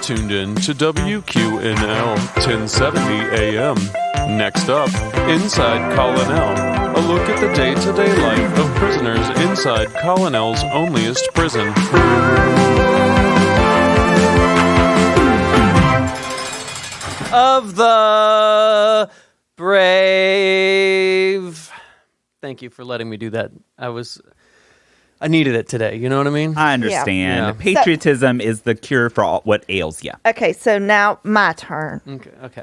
tuned in to WQNL 1070 AM. Next up, Inside Colonel. A look at the day-to-day life of prisoners inside Colonel's onlyest prison. Of the brave. Thank you for letting me do that. I needed it today. You know what I mean? I understand. Yeah. Patriotism is the cure for all, what ails you. Okay, so now my turn. Okay.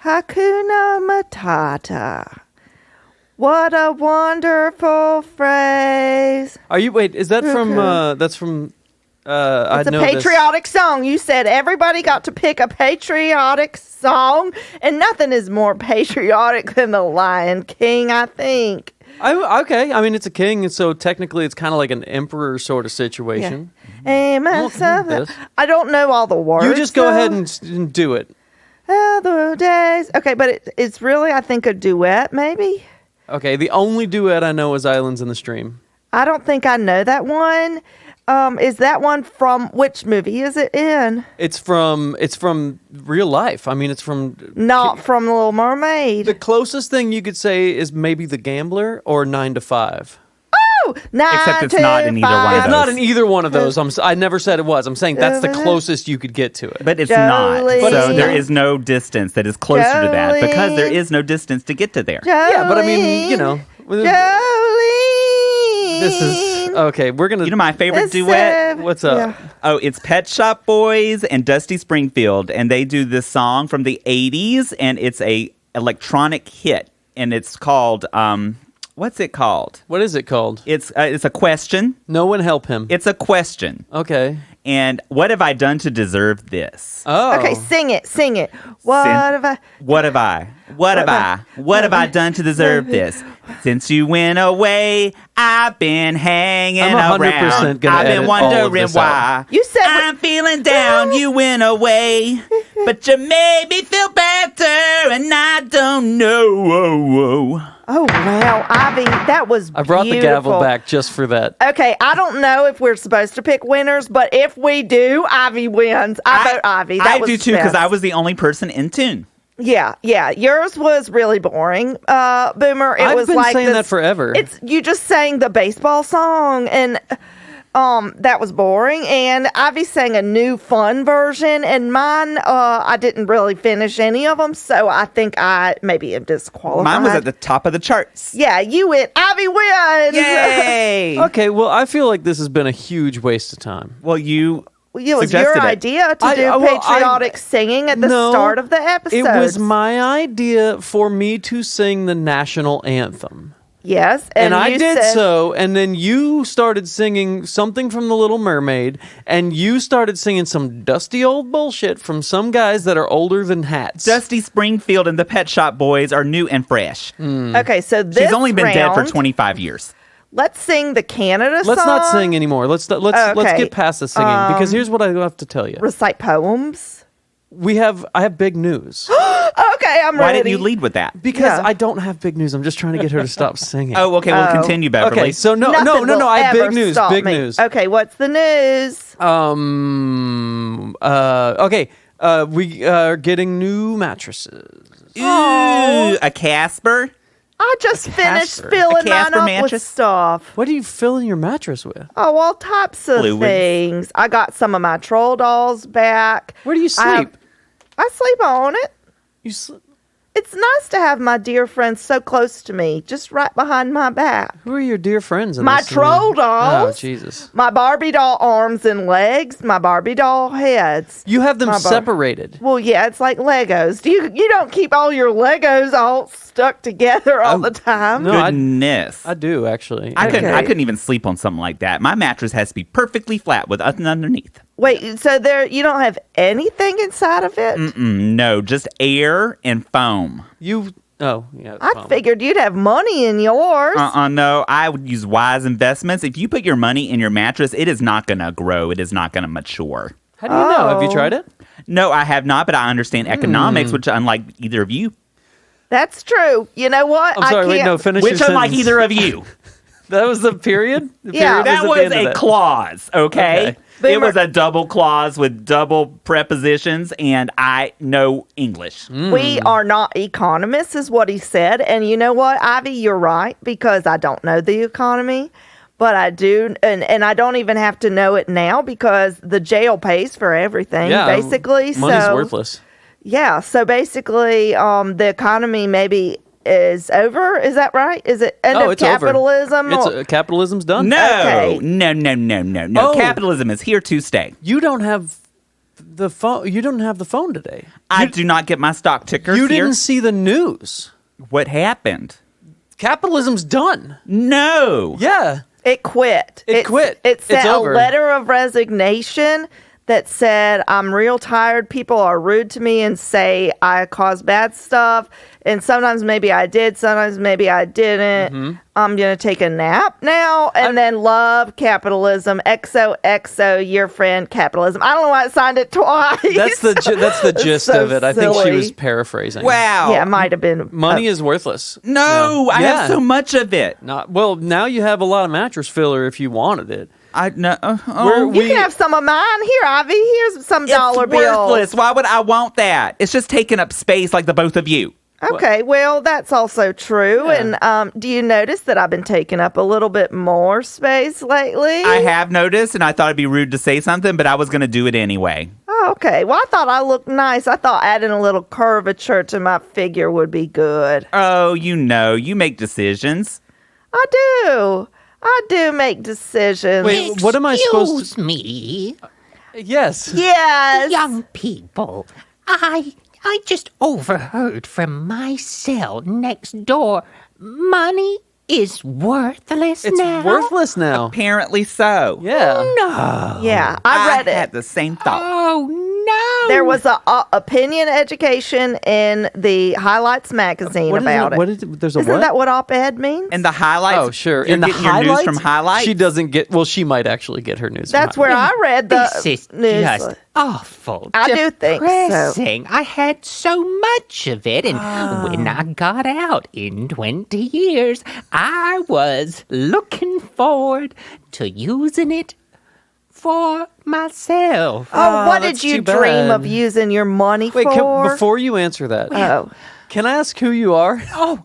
Hakuna Matata. What a wonderful phrase. Is that from, that's from, It's a patriotic song. You said everybody got to pick a patriotic song, and nothing is more patriotic than the Lion King, I think. Okay. I mean, it's a king, and so technically it's kind of like an emperor sort of situation. Yeah. I don't know all the words. You just go ahead and do it. Other days. Okay, but it's really, I think, a duet, maybe? Okay, the only duet I know is Islands in the Stream. I don't think I know that one. Is that one from which movie is it in? It's from real life. I mean, it's from... Not from The Little Mermaid. The closest thing you could say is maybe The Gambler or 9 to 5. Oh, 9 Except it's to not in either 5. one of It's not those. in either one of those. I never said it was. I'm saying that's the closest you could get to it. But it's not. Jolene. So there is no distance that is closer to that because there is no distance to get to there. Yeah, but I mean, you know... Jolene. This is... Okay, we're going to... You know my favorite duet? What's up? Yeah. Oh, it's Pet Shop Boys and Dusty Springfield, and they do this song from the 80s, and it's a electronic hit, and it's called, what's it called? What is it called? It's a question. No one help him. It's a question. Okay. And what have I done to deserve this? Oh. Okay, sing it. What have I... What have I done to deserve this? Since you went away, I've been hanging I'm 100% around. gonna I've been edit all of wondering this out. why. You said... I'm feeling down, you went away, but you made me feel better, and I don't know. Oh, wow, Ivy, that was I brought beautiful. the gavel back just for that. Okay, I don't know if we're supposed to pick winners, but if we do, Ivy wins. I vote Ivy. That I was do too, because best. I was the only person in tune. Yeah. Yours was really boring, Boomer. I've been saying that forever. It's you just sang the baseball song, and that was boring. And Ivy sang a new fun version, and mine, I didn't really finish any of them, so I think I maybe am disqualified. Mine was at the top of the charts. Yeah, you win. Ivy wins. Yay! Okay, well, I feel like this has been a huge waste of time. Well, It was suggested your it. idea to do patriotic singing at the start of the episode. It was my idea for me to sing the national anthem. Yes, And I you did said, so, and then you started singing something from The Little Mermaid, and you started singing some dusty old bullshit from some guys that are older than hats. Dusty Springfield and the Pet Shop Boys are new and fresh. Okay, so this She's only been dead for round, 25 years. Let's sing the Canada song. Let's not sing anymore. Let's get past the singing, because here's what I have to tell you. Recite poems. I have big news. Okay, I'm Why ready. didn't you lead with that? Because I don't have big news. I'm just trying to get her to stop singing. Oh, okay. We'll continue, Beverly. Okay, so no. Nothing will I have ever big news. stop Big me. news. Okay, what's the news? Okay. We are getting new mattresses. Ooh, a Casper? I just finished Casper. filling A Casper mine up with mattress? stuff. What are you filling your mattress with? Oh, all types of Fluids. things. I got some of my troll dolls back. Where do you sleep? I sleep on it. You It's nice to have my dear friends so close to me, just right behind my back. Who are your dear friends? In My this troll dolls. Oh, Jesus. My Barbie doll arms and legs, my Barbie doll heads. You have them My separated. Well, yeah, it's like Legos. You don't keep all your Legos all stuck together all the time? No, Goodness. I do, actually. I Okay. couldn't even sleep on something like that. My mattress has to be perfectly flat with nothing underneath. Wait, so you don't have anything inside of it? No, just air and foam. Oh, yeah. I figured you'd have money in yours. No, I would use wise investments. If you put your money in your mattress, it is not going to grow. It is not going to mature. How do you know? Have you tried it? No, I have not, but I understand economics, which unlike either of you. That's true. You know what? I'm sorry, I wait, can't, no, finish Which your unlike sentence. either of you. That was the period? The Yeah. period That at the was end of a that. clause, okay? Okay. It Boomer- was a double clause with double prepositions, and I know English. We are not economists, is what he said. And you know what, Ivy, you're right, because I don't know the economy, but I do. And I don't even have to know it now because the jail pays for everything, basically. Money's so, worthless. Yeah. So basically, the economy maybe is over. Is that right? Is it end of it's over. capitalism? Capitalism's done. No, Okay. no. Oh. Capitalism is here to stay. You don't have the phone. You don't have the phone today. I do not get my stock tickers You here. didn't see the news. What happened? Capitalism's done. No. Yeah. It quit. It quit. It It's sent a over. letter of resignation that said, I'm real tired. People are rude to me and say I cause bad stuff. And sometimes maybe I did, sometimes maybe I didn't. Mm-hmm. I'm going to take a nap now and then love capitalism. XOXO, your friend, capitalism. I don't know why I signed it twice. That's the gist so of it. I think she silly. was paraphrasing. Wow. Yeah, it might have been. Money is worthless. No, I Yeah. have so much of it. Not well. Now you have a lot of mattress filler if you wanted it. I no. You can have some of mine. Here, Ivy. Here's some dollar it's bills. worthless. Why would I want that? It's just taking up space like the both of you. Okay, well, that's also true. Yeah. And do you notice that I've been taking up a little bit more space lately? I have noticed, and I thought it'd be rude to say something, but I was going to do it anyway. Oh, okay. Well, I thought I looked nice. I thought adding a little curvature to my figure would be good. Oh, you make decisions. I do. I do make decisions. Wait, what am I supposed to? Excuse me, Yes. Yes. young people. I just overheard from my cell next door. Money is worthless It's now. worthless now. Apparently so. Yeah. No. Yeah, I read had it. the same thought. Oh no. There was a opinion education in the Highlights magazine What is about it. What is it? There's a Isn't what? that what op-ed means? And the highlights. Oh, sure. You're In the getting your highlights, news from highlights. she doesn't get. Well, she might actually get her news. That's from where I read the This is news. just awful. I do think so. Depressing. I had so much of it, and when I got out in 20 years, I was looking forward to using it for myself. Oh, what that's did you too dream bad. of using your money Wait, for? before you answer that, Oh. can I ask who you are? Oh,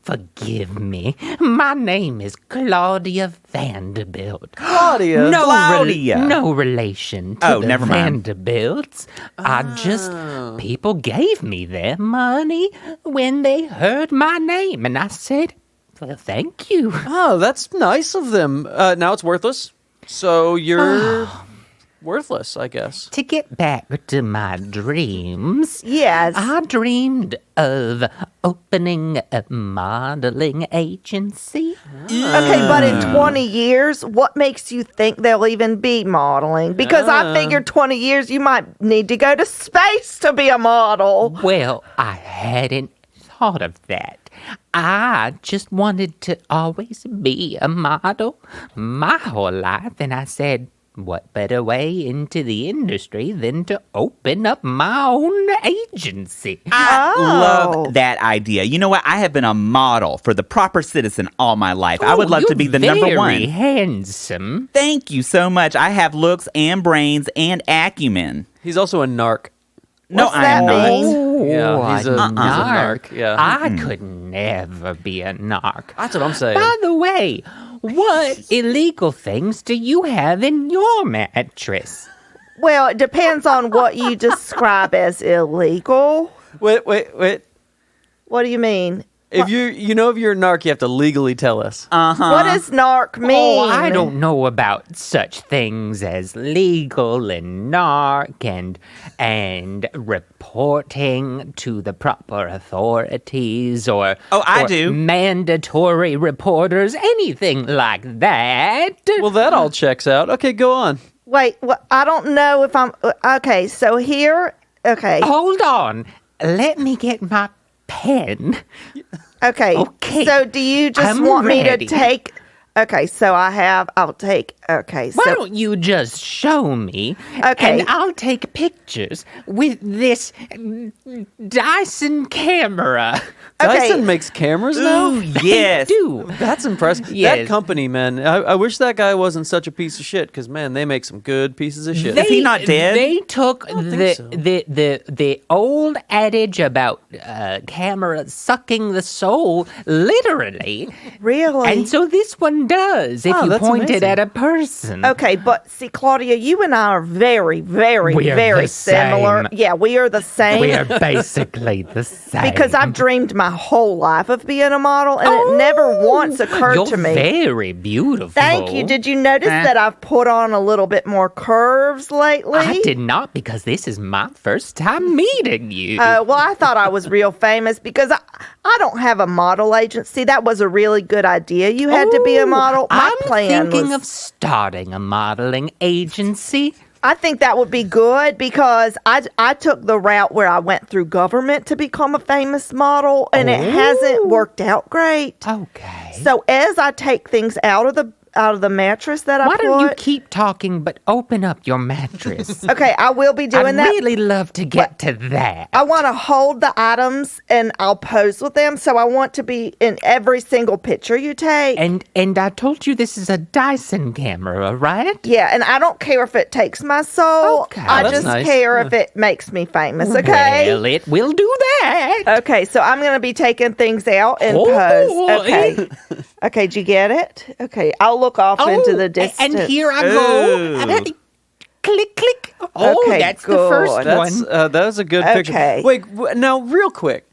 forgive me. My name is Claudia Vanderbilt. Claudia. No, Claudia. no relation to Oh, the never mind. Vanderbilts. People gave me their money when they heard my name, and I said, well, thank you. Oh, that's nice of them. Now it's worthless. So you're worthless, I guess. To get back to my dreams, Yes. I dreamed of opening a modeling agency. Okay, but in 20 years, what makes you think they'll even be modeling? Because I figured 20 years, you might need to go to space to be a model. Well, I hadn't thought of that. I just wanted to always be a model my whole life, and I said, what better way into the industry than to open up my own agency? I Oh. love that idea. You know what? I have been a model for the Proper Citizen all my life. I would love to be the number Very one. handsome. Thank you so much. I have looks and brains and acumen. He's also a narc. No, What's I that am not. mean? Yeah, he's a narc. Yeah. I could never be a narc. That's what I'm saying. By the way, what illegal things do you have in your mattress? Well, it depends on what you describe as illegal. Wait. What do you mean? If if you're a narc, you have to legally tell us. What does narc mean? Oh, I don't know about such things as legal and narc and reporting to the proper authorities or I or do. mandatory reporters, anything like that. Well, that all checks out. Okay, go on. Wait, I don't know if I'm... Okay, so here... Okay, Hold on. Let me get my pen. okay. Okay. So do you just I'm want me ready. to take... Okay, so I'll take Okay, Why so don't you just show me? Okay. And I'll take pictures with this Dyson camera. Okay. Dyson makes cameras now? Ooh, yes. Do. That's impressive. That Yes. company, man. I wish that guy wasn't such a piece of shit because, man, they make some good pieces of shit. Is he not dead? They took think so. the old adage about camera sucking the soul literally. really? And so this one does if Oh, you that's point it amazing. at a person. Okay, but see, Claudia, you and I are very, very, We are very the similar. same. Yeah, we are the same. We are basically the same. Because I've dreamed my whole life of being a model, and it never once occurred You're to me. very beautiful. Thank you. Did you notice that I've put on a little bit more curves lately? I did not, because this is my first time meeting you. Well, I thought I was real famous because I don't have a model agency. That was a really good idea. You had to be a model. My I'm plan thinking was. of starting a modeling agency. I think that would be good because I took the route where I went through government to become a famous model, and it hasn't worked out great. Okay. So as I take things out of the mattress that I Why put, don't you keep talking but open up your mattress? okay, I will be doing I'd that. really love to get to that. I want to hold the items and I'll pose with them. So I want to be in every single picture you take. And I told you this is a Dyson camera, right? Yeah, and I don't care if it takes my soul. Okay. I That's just nice. care if it makes me famous, okay? Well, it will do that. Okay, so I'm going to be taking things out and Oh, pose. Okay. Okay, did you get it? Okay, I'll look off into the distance. And here I Ooh. go. Click, click. Oh, Okay, that's the first good. That's one. that was a good Okay. picture. Wait, now real quick.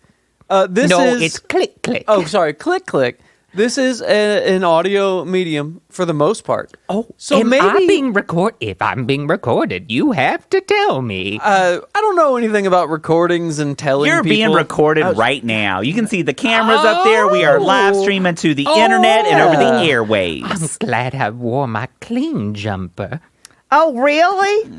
This No, is it's click, click. Oh, sorry, click click. This is an audio medium for the most part. Oh, so am maybe I being if I'm being recorded, you have to tell me. I don't know anything about recordings and telling You're being people. recorded right now. You can see the cameras up there. We are live streaming to the internet and over the I'm airwaves. glad I wore my clean jumper. Oh, really?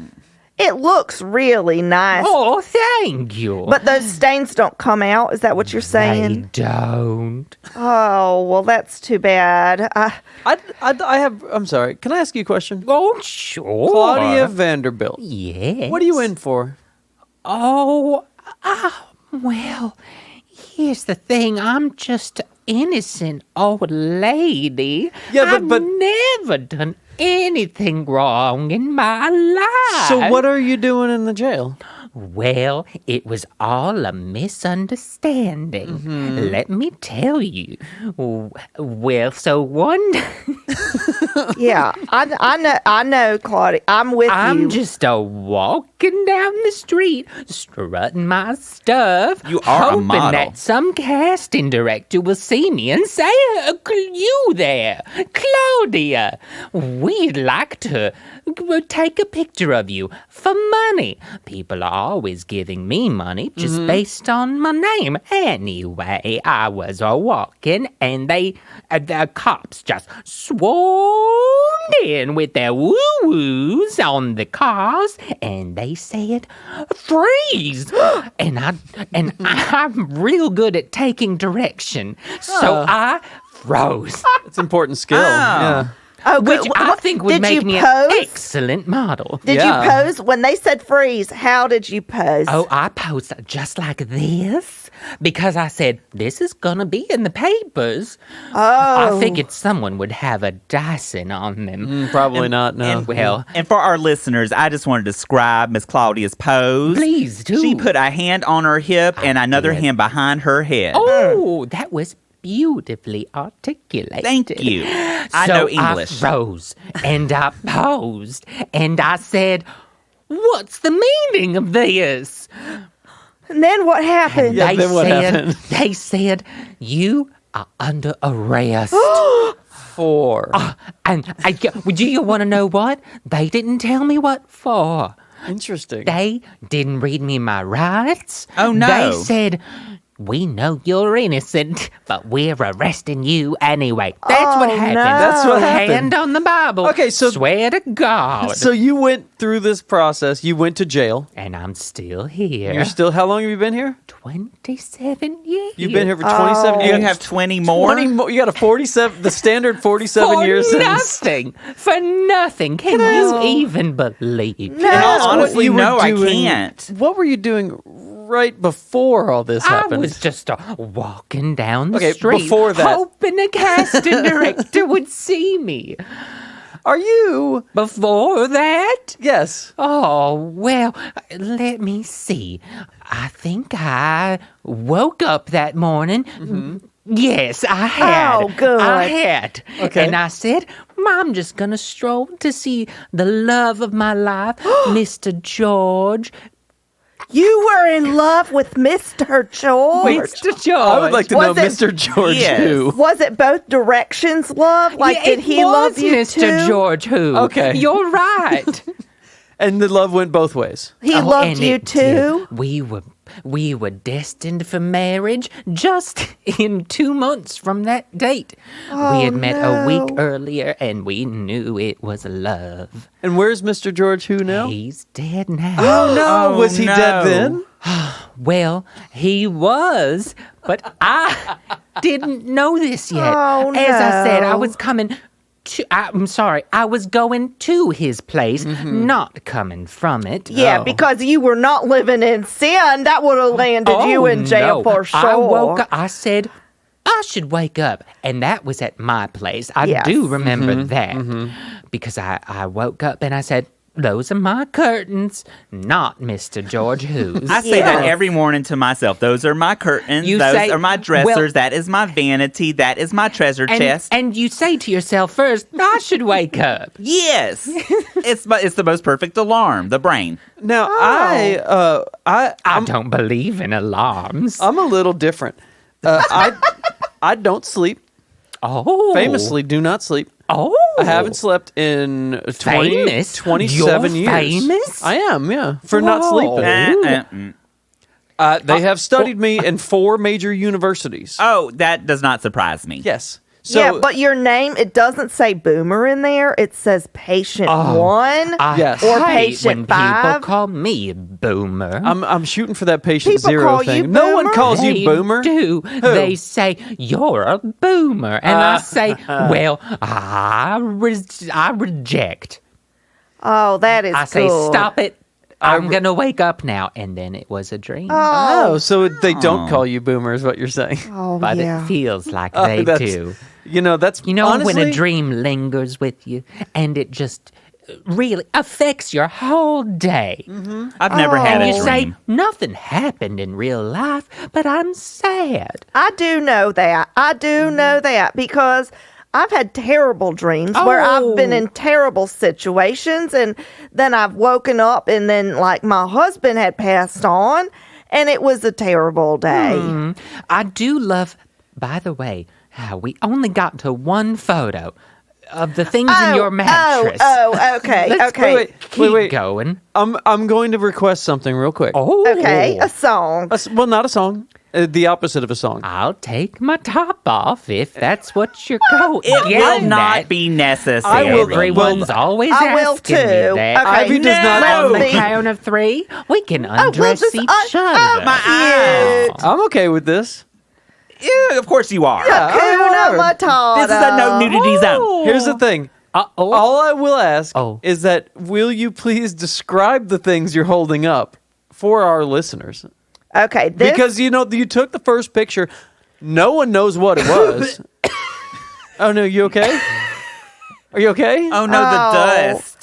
It looks really nice. Oh, thank you. But those stains don't come out. Is that what you're they saying? don't. Oh, well, that's too bad. I have. I'm sorry. Can I ask you a question? Oh, sure. Claudia Vanderbilt. Yes. What are you in for? Oh, well, here's the thing. I'm just an innocent old lady. Yeah, but- I've never done anything wrong in my life. So what are you doing in the jail? Well, it was all a misunderstanding. Let me tell you. Well, so one Yeah, I know, Claudia. I'm with you. I'm just walking down the street, strutting my stuff. You are a hoping model. that some casting director will see me and say, "You there, Claudia? We'd like to take a picture of you for money." People are always giving me money just based on my name. Anyway, I was walking, and the cops just swarmed in with their woo-woos on the cars, and they said, "Freeze!" and I'm real good at taking direction, so I froze, It's important skill. Yeah. Oh, which good. I think would Did make you me pose? an excellent model. Did Yeah. you pose when they said freeze? How did you pose? Oh, I posed just like this because I said, this is going to be in the papers. I figured someone would have a Dyson on them. Probably not. No. Well, And for our listeners, I just want to describe Miss Claudia's pose. please do. She put a hand on her hip and another hand behind her head. Oh, that was beautifully articulated. Thank you. I know English. I froze and I posed and I said, "What's the meaning of this?" And then what happened? Yeah, then what happened? They said, "You are under arrest." For. And do you want to know what? They didn't tell me what for. Interesting. They didn't read me my rights. Oh, no. They said, we know you're innocent, but we're arresting you anyway. That's what happened. no. That's what happened. Hand on the Bible. Okay, so- swear to God. So you went through this process. You went to jail. And I'm still here. You're still. How long have you been here? 27 years. You've been here for 27 years. You have 20 more? 20 more. You got a 47. The standard 47 for year sentence. nothing. For nothing. Can you even believe? No. Honestly, You were no, I doing- can't. What were you doing right before all this I happened? was just walking down the Okay, street, before that- hoping a casting director would see me. Are you? Before that? Yes. Oh, well, let me see. I think I woke up that morning. Yes, I had. Oh, good. I had. Okay. And I said, I'm just going to stroll to see the love of my life, Mr. George. You were in love with Mr. George. Mr. George. I would like to know Was it- Mr. George Yes. who. Was it both directions love? Like, Yeah, did it he was love you Mr. too? George who? Okay. You're right. And the love went both ways. He Oh, loved and you it too? did. We were destined for marriage just in 2 months from that date. We had met a week no. earlier and we knew it was love. And where's Mr. George who now? He's dead now. Oh no! Oh, Was he no. dead then? Well, he was, but I didn't know this yet. Oh, As I said, I no. was coming to, I'm sorry, I was going to his place, not coming from it. Yeah, because you were not living in sin. That would have landed you in jail no. for sure. I woke up, I said, I should wake up. And that was at my place. I Yes. do remember that. Because I woke up and I said, those are my curtains, not Mr. George Who's. I say that Yes. every morning to myself. Those are my curtains. You Those say- are my dressers. well- that is my vanity. That is my treasure chest. And you say to yourself first, I should wake up. Yes, it's the most perfect alarm. The brain. Now Oh. I don't believe in alarms. I'm a little different. I don't sleep. Oh. Famously, do not sleep. Oh. I haven't slept in 20, Famous? 27 You're years. famous? I am, yeah, for not Whoa. sleeping. They have studied me in 4 major universities. Oh, that does not surprise me. Yes. So, yeah, but your name, it doesn't say Boomer in there. It says Patient 1 I Yes. or hate Patient when 5. people call me a boomer. I'm shooting for that patient People 0 call you thing. No one boomer? calls They you boomer. do. They say, you're a boomer. And I say, well, I reject. Oh, that is I say, cool. stop it. I'm going to wake up now. And then it was a dream. Oh, so they don't call you boomer is what you're saying. Oh, but yeah. it feels like they That's- do. You know, that's You know, honestly, when a dream lingers with you and it just really affects your whole day. I've never had And a you dream. say, nothing happened in real life, but I'm sad. I do know that. I do know that because I've had terrible dreams where I've been in terrible situations and then I've woken up and then like my husband had passed on and it was a terrible day. I do love, by the way, how we only got to one photo of the things in your mattress. Okay, Let's okay. keep going. I'm going to request something real quick. Oh, Okay, a song. Well, not a song. The opposite of a song. I'll take my top off if that's what you're going. It will getting not at. be necessary. I will- Everyone's always I will asking too. me that. Okay, Ivy does not On the let's see. count of 3, we can we'll undress just- each oh, other. My eyes. I'm okay with this. Yeah, of course you are. Hakuna Matata. This is a no nudity zone. Here's the thing. Uh-oh. All I will ask Oh. is that will you please describe the things you're holding up for our listeners? Okay, this, Because you took the first picture. No one knows what it was. Oh no, you okay? Are you okay? Oh no, Oh. the dust.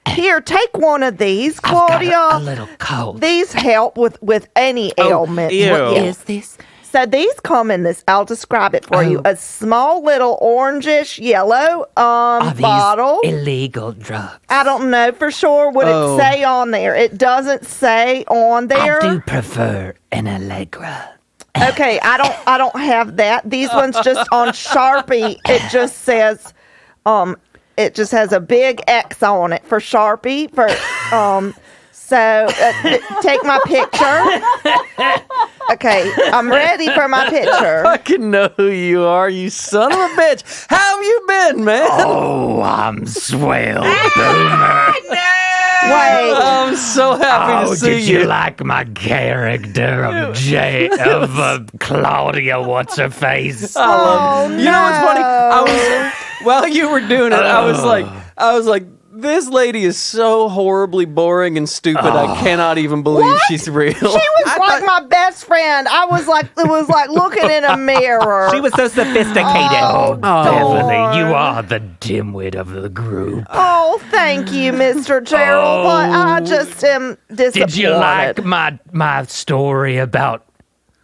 here, take one of these, I've got Claudia. a little cold. These help with any ailment. ew. What Yeah. is this? So these come in this. I'll describe it for you. Oh. A small little orangish yellow Are these bottle. illegal drugs? I don't know for sure what Oh. it say on there. It doesn't say on there. I do prefer an Allegra. Okay, I don't have that. These ones just on Sharpie. It just says, it just has a big X on it for Sharpie. So take my picture. Okay, I'm ready for my picture. fucking know who you are, you son of a bitch. How have you been, man? Oh, I'm swell, Boomer. Wait. I'm so happy to see did you like my character of Claudia? What's her face? I love it. You know what's funny? I was while you were doing it, I was like, this lady is so horribly boring and stupid. I cannot even believe What? she's real. She was like my best friend. I was like, it was like looking in a mirror. She was so sophisticated. Beverly, you are the dimwit of the group. Oh, thank you, Mr. Gerald. But I just am disappointed. Did you like my story about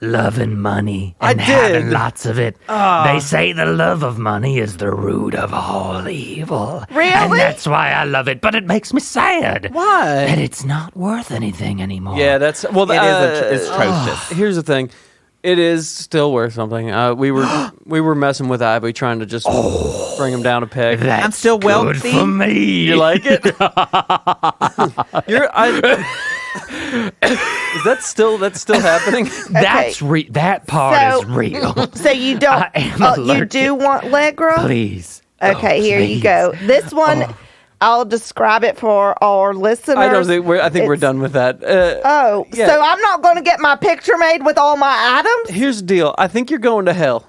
love and money and I having did. lots of it? They say the love of money is the root of all evil. Really? And that's why I love it, but it makes me sad. Why? That it's not worth anything anymore. Yeah, that's well. It's atrocious. Here's the thing. It is still worth something. We were messing with Ivy, trying to just bring him down a peg. That's I'm still good wealthy. for me. You like it? Is that still happening? That part So- is real. So you don't. I am You allergic. do want Legra? Please. Okay, Oh, here you please. go. This one, I'll describe it for our listeners. I don't think I think we're It's- done with that. Oh, Yeah. so I'm not going to get my picture made with all my items? Here's the deal. I think you're going to hell.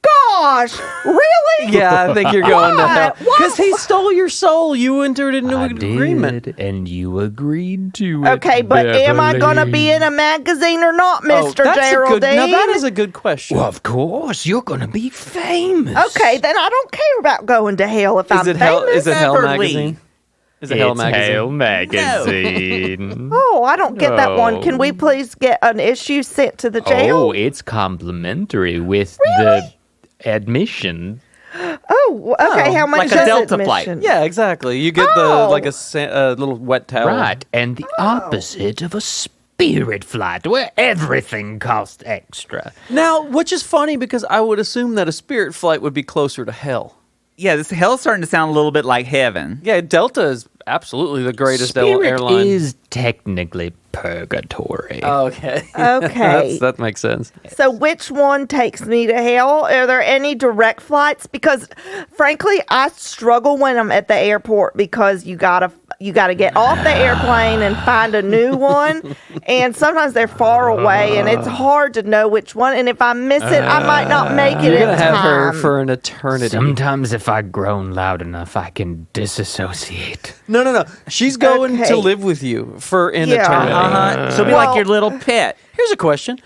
Gosh, really? Yeah, I think you're going to hell What? because he stole your soul. You entered into I an agreement. did, and you agreed to it. Okay, but am I going to be in a magazine or not, Mr. That's a good. Geraldine? Now that is a good question. Well, of course, you're going to be famous. Okay, then I don't care about going to hell if I'm Is it hell? famous. Is it Hell Beverly. magazine? Is it Hell magazine? Hell magazine. Oh, I don't get that one. No. Can we please get an issue sent to the jail? Oh, it's complimentary with the admission. Oh, okay. How much like a is Delta flight. admission? Yeah, exactly. You get Oh. a little wet towel. Right, and the opposite of a spirit flight where everything costs extra. Now, which is funny because I would assume that a spirit flight would be closer to hell. Yeah, this hell's starting to sound a little bit like heaven. Yeah, Delta is absolutely the greatest Spirit airline. is technically purgatory. Okay. Okay. That makes sense. So which one takes me to hell? Are there any direct flights? Because frankly, I struggle when I'm at the airport because you gotta get off the airplane and find a new one. And sometimes they're far away and it's hard to know which one. And if I miss it, I might not make it You're in gonna have her time. for an eternity. Sometimes if I groan loud enough, I can disassociate. No. She's going Okay. to live with you for an Yeah. eternity. She'll be Well- like your little pet. Here's a question: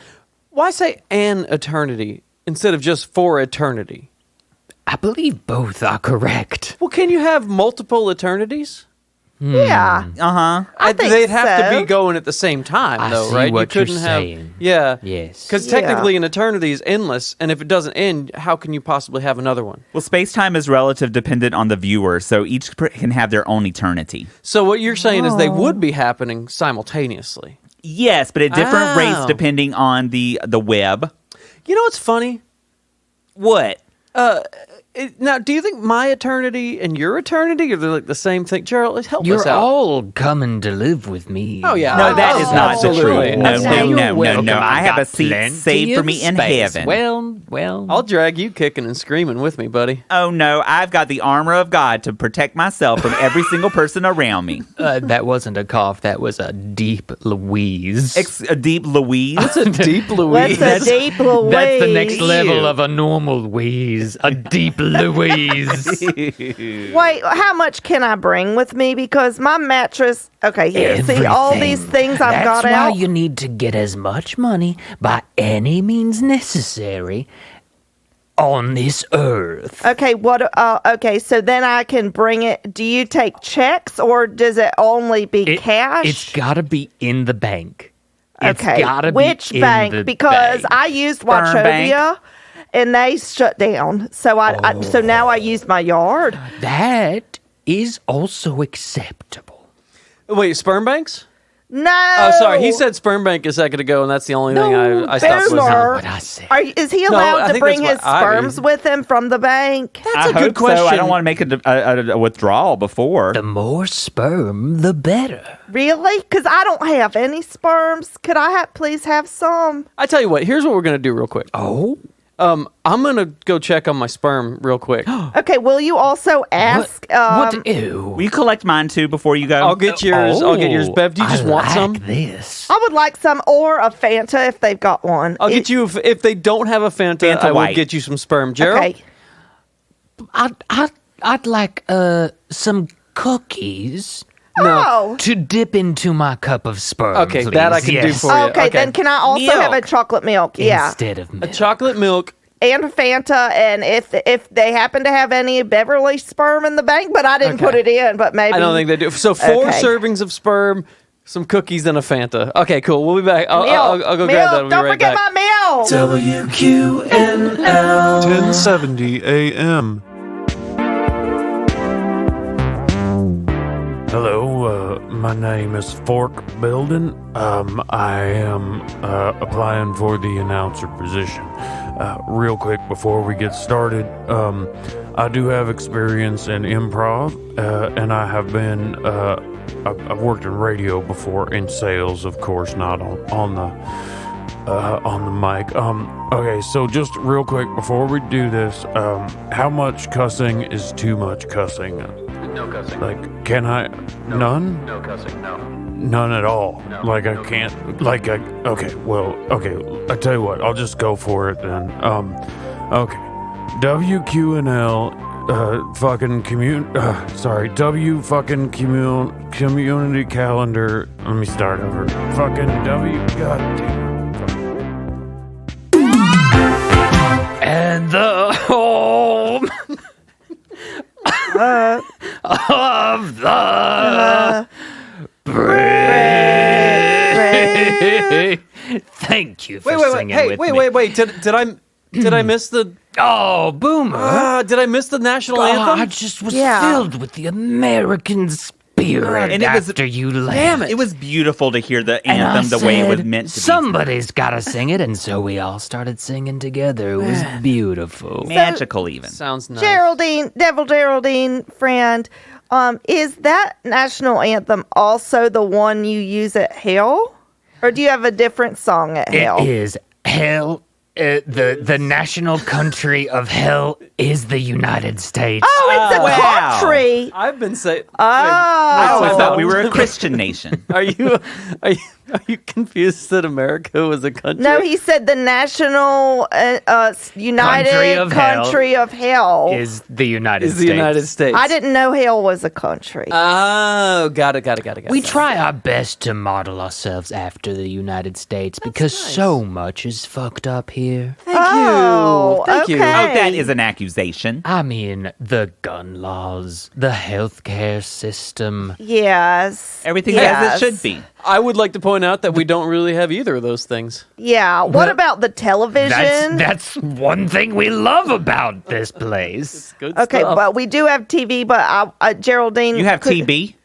why say an eternity instead of just for eternity? I believe both are correct. Well, can you have multiple eternities? Yeah. I think They'd have to so. be going at the same time, I though, see right? what you you're couldn't have, saying. yeah, Yes. Because Yeah. technically, an eternity is endless, and if it doesn't end, how can you possibly have another one? Well, space-time is relative dependent on the viewer, so each can have their own eternity. So what you're saying is they would be happening simultaneously. Yes, but at different Oh. rates depending on the web. You know what's funny? What? Now, do you think my eternity and your eternity are they like the same thing? Gerald, help us You're out. all coming to live with me. Oh, yeah. No, that is not the absolutely. truth. No, Absolutely. no. I have a got seat plenty saved for of me in space. heaven. Well. I'll drag you kicking and screaming with me, buddy. Oh no, I've got the armor of God to protect myself from every single person around me. That wasn't a cough. That was a deep Louise. A deep Louise. It's a deep Louise. What's a deep Louise? That's the next level of a normal Louise. A deep Louise. Wait, how much can I bring with me? Because my mattress. Okay, here. See all these things I've got That's why out. you need to get as much money by any means necessary on this earth. Okay, what? Okay, so then I can bring it. Do you take checks or does it only be cash? It's got to be in the bank. It's Okay, gotta which be in bank? the Because bank. I used Sperm Wachovia, and they shut down. So so now I use my yard. That is also acceptable. Wait, sperm banks? No. Oh, sorry. He said sperm bank a second ago, and that's the only thing I stopped Boomer. listening. What I said. Is he I allowed to think bring that's his what Ivy- sperms with him from the bank? That's I a good hope question. So. I don't want to make a withdrawal before. The more sperm, the better. Really? Because I don't have any sperms. Could I please have some? I tell you what. Here's what we're gonna do real quick. Oh? I'm gonna go check on my sperm real quick. Okay, will you also ask? What? Ew. Will you collect mine too before you go? I'll get yours. I'll get yours. Oh, Bev, do you just I want like some? this. I would like some, or a Fanta if they've got one. I'll get you if they don't have a Fanta. Fanta I will White. get you some sperm. Gerald. Okay. I'd like some cookies No. to dip into my cup of sperm. Okay, that I can do yes. for you. Okay, then can I also have a Milk. chocolate milk? Yeah. Instead of A milk. chocolate milk. And a Fanta, and if they happen to have any Beverly sperm in the bank, but I didn't Okay. put it in, but maybe. I don't think they do. So 4 Okay. servings of sperm, some cookies, and a Fanta. Okay, cool. We'll be back. I'll go Milk. grab that. We'll Don't be right forget back. my milk. WQNL 1070 AM. Hello, my name is Fork Building. I am applying for the announcer position. Real quick before we get started, I do have experience in improv, and I have been. I've worked in radio before, in sales, of course, not on the mic. Okay, so just real quick before we do this, how much cussing is too much cussing? No cussing. Like, can I? None? No cussing. No. None at all. Like, I can't. Like, okay. Well, okay. I tell you what. I'll just go for it then. Okay. WQNL. Fucking community calendar. Let me start over. Fucking goddamn. And the home of the brave. Thank you for singing Hey, with wait, me. wait. Did I miss the? Oh, Boomer. Did I miss the national Oh, anthem? I just was Yeah. filled with the American spirit And it was- after you left. It was beautiful to hear the And I anthem the way it was said, meant to Somebody's got to sing it, and so we all started singing together. It was beautiful. be. Magical, even. Sounds nice. Devil Geraldine, friend, is that national anthem also the one you use at Hell? Or do you have a different song at Hell? It is hell. The national country of hell is the United States. Oh, it's a Wow. country. I've been saying. I always Oh. thought we were a Christian nation. Are you confused that America was a country? No, he said the national United Country of Country of Hell. Is the United Is States. the United States. I didn't know hell was a country. Oh, got it. We try our best to model ourselves after the United States because so much is fucked up here. Thank Oh, you. Thank you. okay. Oh, that is an accusation. I mean, the gun laws, the healthcare system. Yes. Everything yes. as it should be. I would like to point out that we don't really have either of those things. Yeah. What about the television? That's one thing we love about this place. Good Okay, stuff. but we do have TV. But Geraldine, You have TB?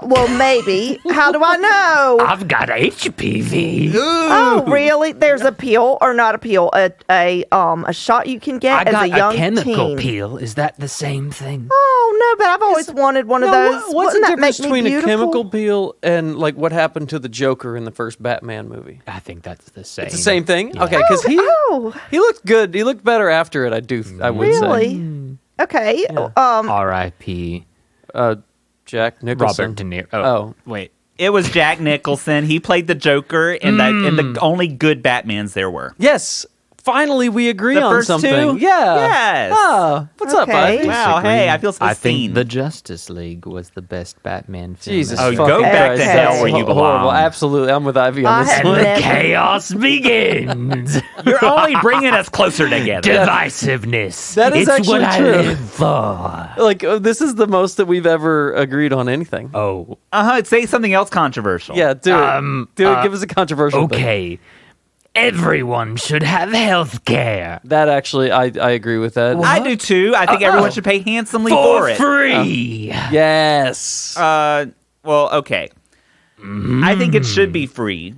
Well, maybe. How do I know? I've got HPV. Oh, really? There's a pill, or not a pill, a shot you can I get as got a young chemical teen. peel. Is that the same thing? Oh no, but I've always wanted one of those. What's Wouldn't the that make difference me between a beautiful? chemical peel and like what happened to the Joker in the first Batman movie? I think that's the same. It's the same thing. Yeah. Okay, because Oh, he looked good. He looked better after it. I would really? say. Okay. R.I.P. Jack Nicholson. Robert De Niro. Oh. Wait. It was Jack Nicholson. He played the Joker, and the only good Batmans there were. Yes. Finally, we agree The on first something. two? Yeah. Yes. Oh, what's up, Okay. bud? Wow, hey, I feel so I seen. think the Justice League was the best Batman film. Jesus. Oh, fucking go back Christ. to hell That's where you horrible. belong. Absolutely. I'm with Ivy I on this had one. never- Chaos begins. You're only bringing us closer together. Divisiveness. That is it's what actually I true. live for. Like, this is the most that we've ever agreed on anything. Oh, Say something else controversial. Yeah, do it. Do it. Give us a controversial thing. okay. Everyone should have health care. That actually, I agree with that. I do too. I think everyone should pay handsomely for For it. free. Yes. Well, okay. I think it should be free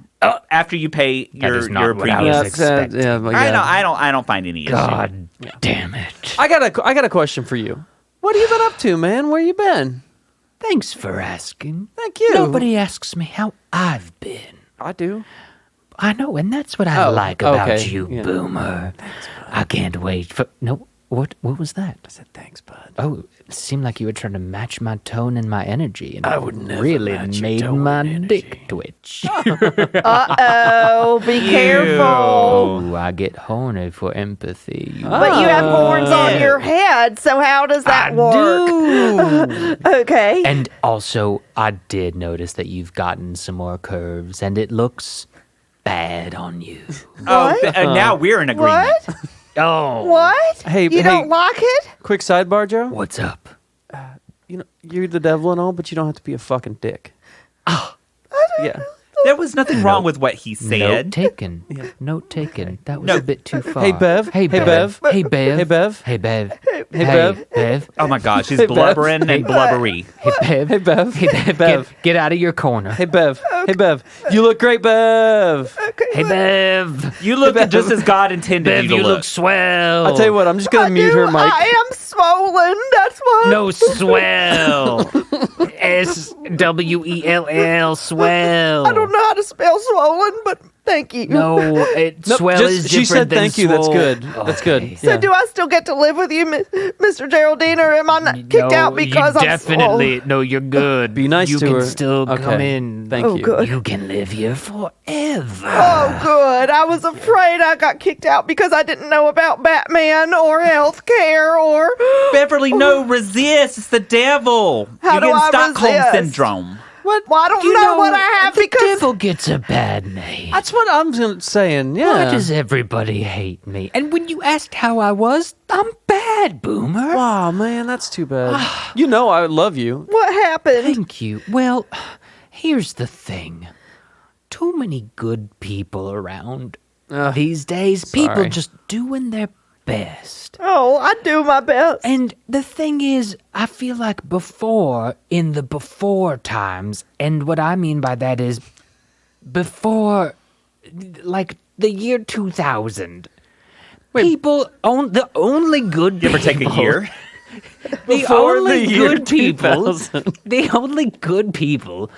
after you pay is your not what I premium. was expecting. I don't find any issue. God damn it. I got a question for you. What have you been up to, man? Where you been? Thanks for asking. Thank you. Nobody asks me how I've been. I do. I know, and that's what I Oh, like about okay. you, Yeah. Boomer. I can't wait for... No, what was that? I said thanks, bud. Oh, it seemed like you were trying to match my tone and my energy, and I it would never really match your made tone my and energy. dick twitch. Uh-oh, be careful. Oh, I get horny for empathy. But you have horns on your head, so how does that work? do. Okay. And also, I did notice that you've gotten some more curves, and it looks bad on you. What? Now we're in agreement. What? Oh, What? Hey, you don't like it? Quick sidebar, Joe. what's up? You know, you're the devil and all, but you don't have to be a fucking dick. Yeah. There was nothing wrong with what he Note said. taken. Note taken. That was No. a bit too far. Hey, Bev. Hey, Hey, Bev. Bev. Hey, Bev. Hey, Bev. Hey, Bev. Hey, Bev. Bev. Oh my gosh, she's Hey, Bev. blubbering and blubbery. Hey, Bev. Hey, Bev. Hey, Bev. Bev. Get out of your corner. Hey, Bev. Hey, Bev. You look great, Bev. Hey, Bev. You look just as God intended Bev, you to you look. look swell. I'll tell you what, I'm just going to mute her mic. I am swollen. That's why. No, swell. SWELL, swell. I don't know how to spell swollen, but thank you. No, Nope, swell is different she said than thank you. That's swole. good. That's good. Okay. So Yeah. do I still get to live with you, Mr. Geraldine, or am I not kicked out because you I'm definitely swole? no, you're good. Be nice you to can her. still come Okay. in. Thank Oh, you. good. You can live here forever. Oh, good. I was afraid I got kicked out because I didn't know about Batman or health care or... Beverly, no, resist. It's the devil. How You're do getting I Stockholm resist? syndrome. What? Well, I don't You know what I have the because... devil gets a bad name. That's what I'm saying. Why Yeah. does everybody hate me? And when you asked how I was, I'm bad, Boomer. Wow, man, that's too bad. You know I love you. What happened? Thank you. Well, here's the thing. Too many good people around these days. People sorry. just doing their best. Oh, I do my best. And the thing is, I feel like before, in the before times, and what I mean by that is before, like the year 2000, people, the only good You ever people... take a year? The Before only the year good people, 2000. the only good people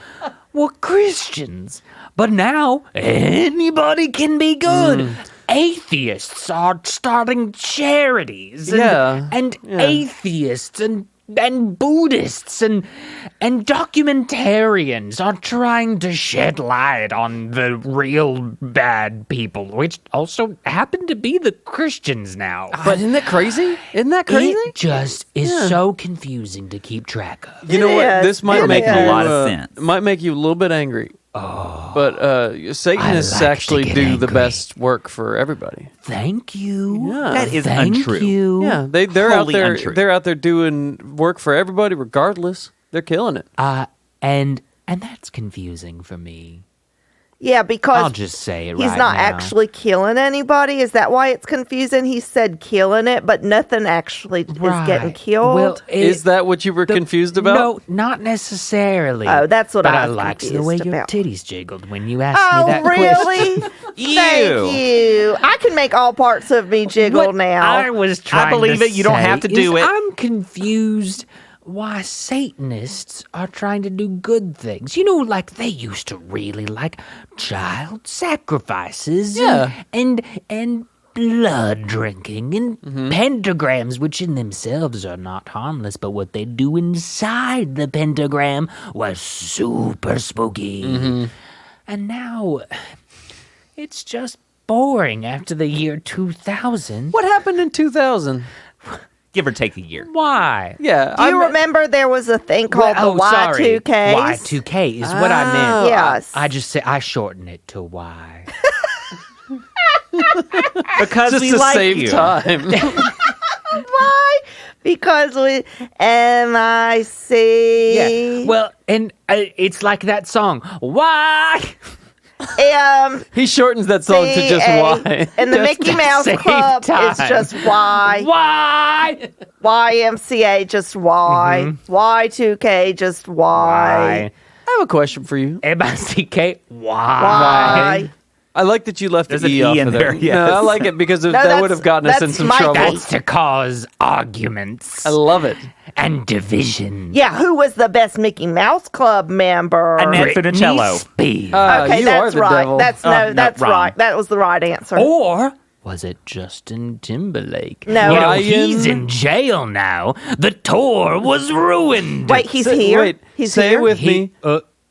were Christians. But now anybody can be good. Atheists are starting charities. And, Yeah, and yeah. atheists and Buddhists and documentarians are trying to shed light on the real bad people, which also happen to be the Christians now. But isn't that crazy? Isn't that crazy? It just is Yeah. so confusing to keep track of. You know It what? is. This might It make is. you A lot of sense. Might make you a little bit angry. Oh, but Satanists I like actually to do get the angry. best work for everybody. Thank you. Yeah. That is Thank untrue. you. Yeah, they're out Wholly there. untrue. They're out there doing work for everybody, regardless. They're killing it. And that's confusing for me. Yeah, because I'll just say it he's right not now. actually killing anybody. Is that why it's confusing? He said killing it, but nothing actually is getting Right. killed. Well, Is that what you were confused about? No, not necessarily. Oh, that's what but I I was liked the confused way your about. titties jiggled when you asked Oh, me that question. really? Ew. Thank you. I can make all parts of me jiggle What now. I was trying believe to it. You don't have say to do is it. I'm confused why Satanists are trying to do good things. You know, like they used to really like child sacrifices Yeah. and blood drinking and Mm-hmm. pentagrams, which in themselves are not harmless, but what they do inside the pentagram was super spooky. Mm-hmm. And now it's just boring after the year 2000. What happened in 2000? Give or take a year. Why? Yeah, Do you remember there was a thing called the sorry. Y2K? Y2K is what I meant. Yes. I just say I shorten it to Y. Because just we to like save you. time. Why? Because we MIC. Yeah. Well, and it's like that song. Why? He shortens that song to just Y. And the Just Mickey to Mouse save Club is time. just Y. Why? YMCA just Y. Y2K just Y. I have a question for you. M-I-C-K. Why? I like that you left There's the an E E off in of there, yes. No, I like it because that that's- would have gotten us in that's some my trouble. That's to cause arguments I love it. and division. Yeah, who was the best Mickey Mouse Club member? Annette Britney Funicello. Spears. Okay, you are that's the right. devil. That's no, that's wrong. right. That was the right answer. Or was it Justin Timberlake? No. You know, Ryan- he's in jail now. The tour was ruined. Wait, he's here. Wait, He's say here. it with me.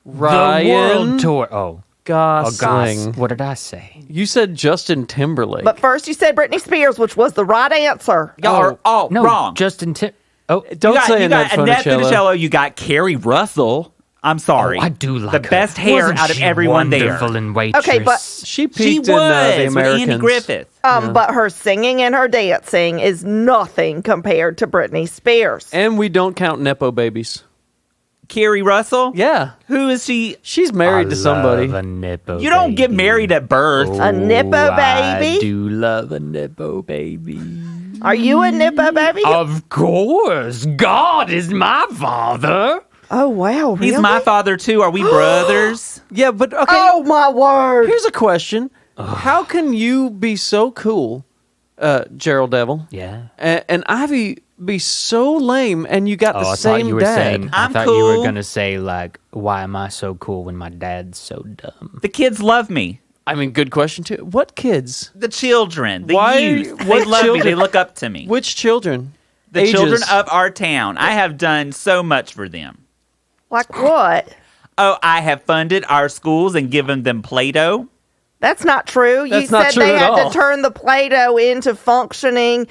Ryan The world tour. Oh, Gosling. What did I say? You said Justin Timberlake. But first, you said Britney Spears, which was the right answer. Y'all are all No, wrong. Justin Tim. Oh, Don't say you got Annette Funicello. Funicello. You got Carrie Russell. I'm sorry. I do like the her. best hair Wasn't out of she everyone there. wonderful in Waitress? Okay, but She She peaked was in the with Americans. Andy Griffith. But her singing and her dancing is nothing compared to Britney Spears. And we don't count Nepo babies. Carrie Russell. Yeah. Who is she? She's married to somebody. Love a nippo You don't get baby. married at birth. A nippo I baby? do love a nippo baby. Are you a nippo baby? Of course, God is my father. Oh, wow. Really? He's my father too. Are we brothers? Yeah, but okay. Oh, my word. Here's a question. How can you be so cool, Gerald Devil, Yeah. and Ivy be so lame and you got Oh, the I same thought you were dad? saying. I I'm thought you were cool. gonna say like, "Why am I so cool when my dad's so dumb?" The kids love me. I mean, good question too. What kids? The children, the Why- youth, they what love me. children- They look up to me. Which children? The Ages. children of our town. I have done so much for them. Like what? Oh, I have funded our schools and given them Play-Doh. That's not true. You That's not said true they at had all. to turn the Play-Doh into functioning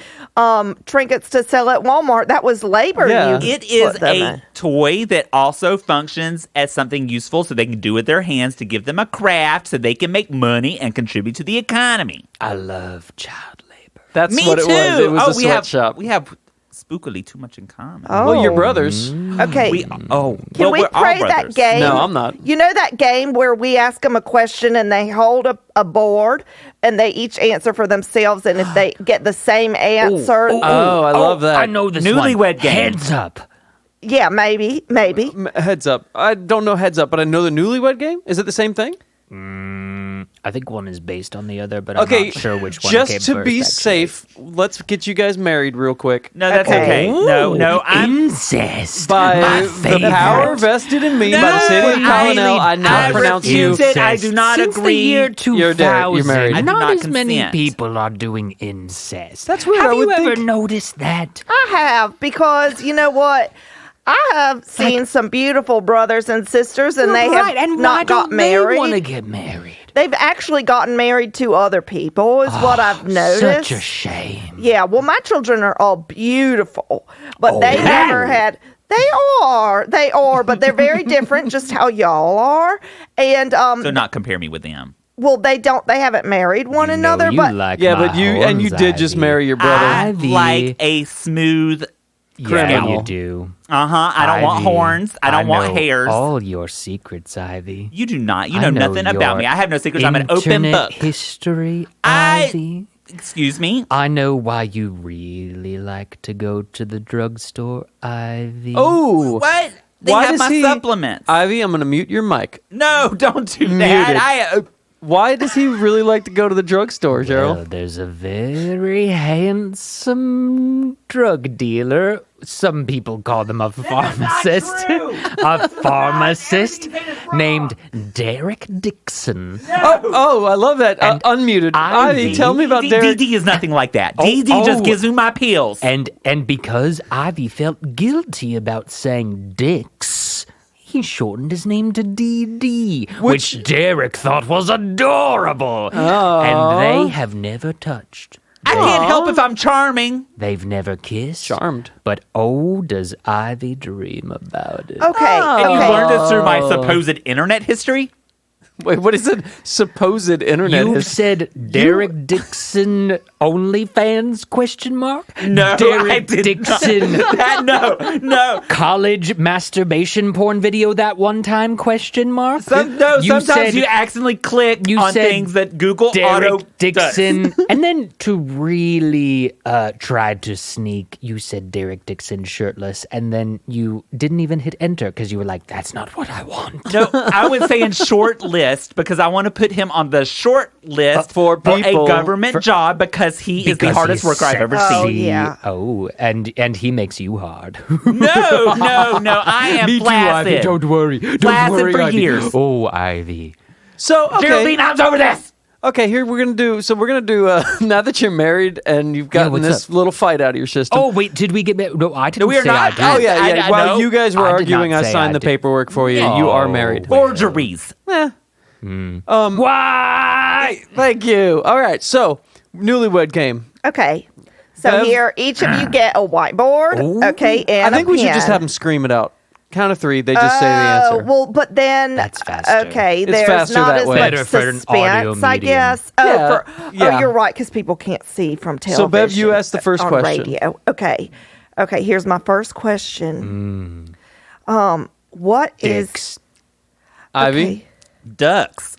trinkets to sell at Walmart. That was labor. Yeah. You It is put them a in. toy that also functions as something useful so they can do with their hands to give them a craft so they can make money and contribute to the economy. I love child labor. That's Me what it too. was. It was a we have sweatshop. we have spookily too much in common. Well, you're Oh. brothers. Okay. Can Can we we're all play that brothers. game? No, I'm not. You know that game where we ask them a question and they hold a board and they each answer for themselves, and if they get the same answer, Oh, I love that. I know this Newlywed one. game. Heads up. yeah, maybe. Heads up. I don't know heads up, but I know the newlywed game. Is it the same thing? I think one is based on the other, but I'm Okay, not sure which one just came to first, be actually. safe, let's get you guys married real quick. No, that's Okay. okay. No, I'm Incest. By my the favorite. power vested in me by the city of No, Colonel, I now I pronounce you. refuse it. I do not Since agree. the year You're dead. 2000, You're married. I do not not as many consent. people are doing incest. That's weird. Have I you would ever think- noticed that? I have, because you know what? I have seen some beautiful brothers and sisters, and they have right, and why not got don't they want to married. get married? They've actually gotten married to other people, is what I've noticed. Such a shame. Yeah, well, my children are all beautiful, but they wow. never had. They are, but they're very different, just how y'all are. And so not compare me with them. well, they don't. They haven't married one You another, know you but like Yeah, my but you horns, did just Ivy. marry your brother. I Ivy. like a smooth. Yeah, criminal. you do. I don't want Ivy, horns. I don't want know hairs. All your secrets, Ivy. You do not. You I know nothing about your me. I have no secrets. I'm an open internet book. history, I- Ivy. Excuse me. I know why you really like to go to the drugstore, Ivy. Oh, What? They Why have does my he- supplements. Ivy, I'm going to mute your mic. No, don't do Muted. that. Why does he really like to go to the drugstore, Gerald? Well, there's a very handsome drug dealer. Some people call them a pharmacist. A pharmacist named Derek Dixon. Oh, I love that. Unmuted. Ivy, Ivy- tell me about Derek. DD is nothing like that. DD just gives me my pills. And because Ivy felt guilty about saying Dix, he shortened his name to DD, which Derek thought was adorable. And they have never touched. I can't help if I'm charming. They've never kissed. Charmed. But oh, does Ivy dream about it. okay, And you okay. learned this through my supposed internet history? Wait, what is it? Supposed internet You history? said Derek Dixon OnlyFans ? No, Derek I did Dixon no. college masturbation porn video that one time ? Sometimes you accidentally click you on said things that Google Derek auto Dixon, and then to really try to sneak, you said Derek Dixon shirtless, and then you didn't even hit enter because you were like, "That's not what I want." No, I would say in short list because I want to put him on the short list For people- a government job because he is the Because hardest he's worker I've ever Oh, seen. yeah. Oh, and he makes you hard. No, I am flaccid. worry. Flaccid for years. Oh, Ivy. So okay. Geraldine, I'm over this. Okay, here we're gonna do. So we're gonna do. Now that you're married and you've gotten what's this little fight out of your system. Oh wait, did we get? No, I didn't. we are say I not. did. Oh yeah. I While know. you guys were I did not arguing, I say signed I the did. paperwork for you. You are Oh. married. Forgeries. Why? Thank you. All right. So newlywed game. Okay. So Bev? here, each of you get a whiteboard. Okay, and I think a we should just pen. have them scream it out. Count of three. They just say the Oh, answer. well, but then That's faster. Okay, It's there's faster not that as way. much Better for an audio suspense, I medium. guess. Yeah, Oh, yeah. you're right, because people can't see from television. So, Bev, you asked the first on question. Radio. Okay, here's my first question. What is Dicks. Ivy. okay. Ducks.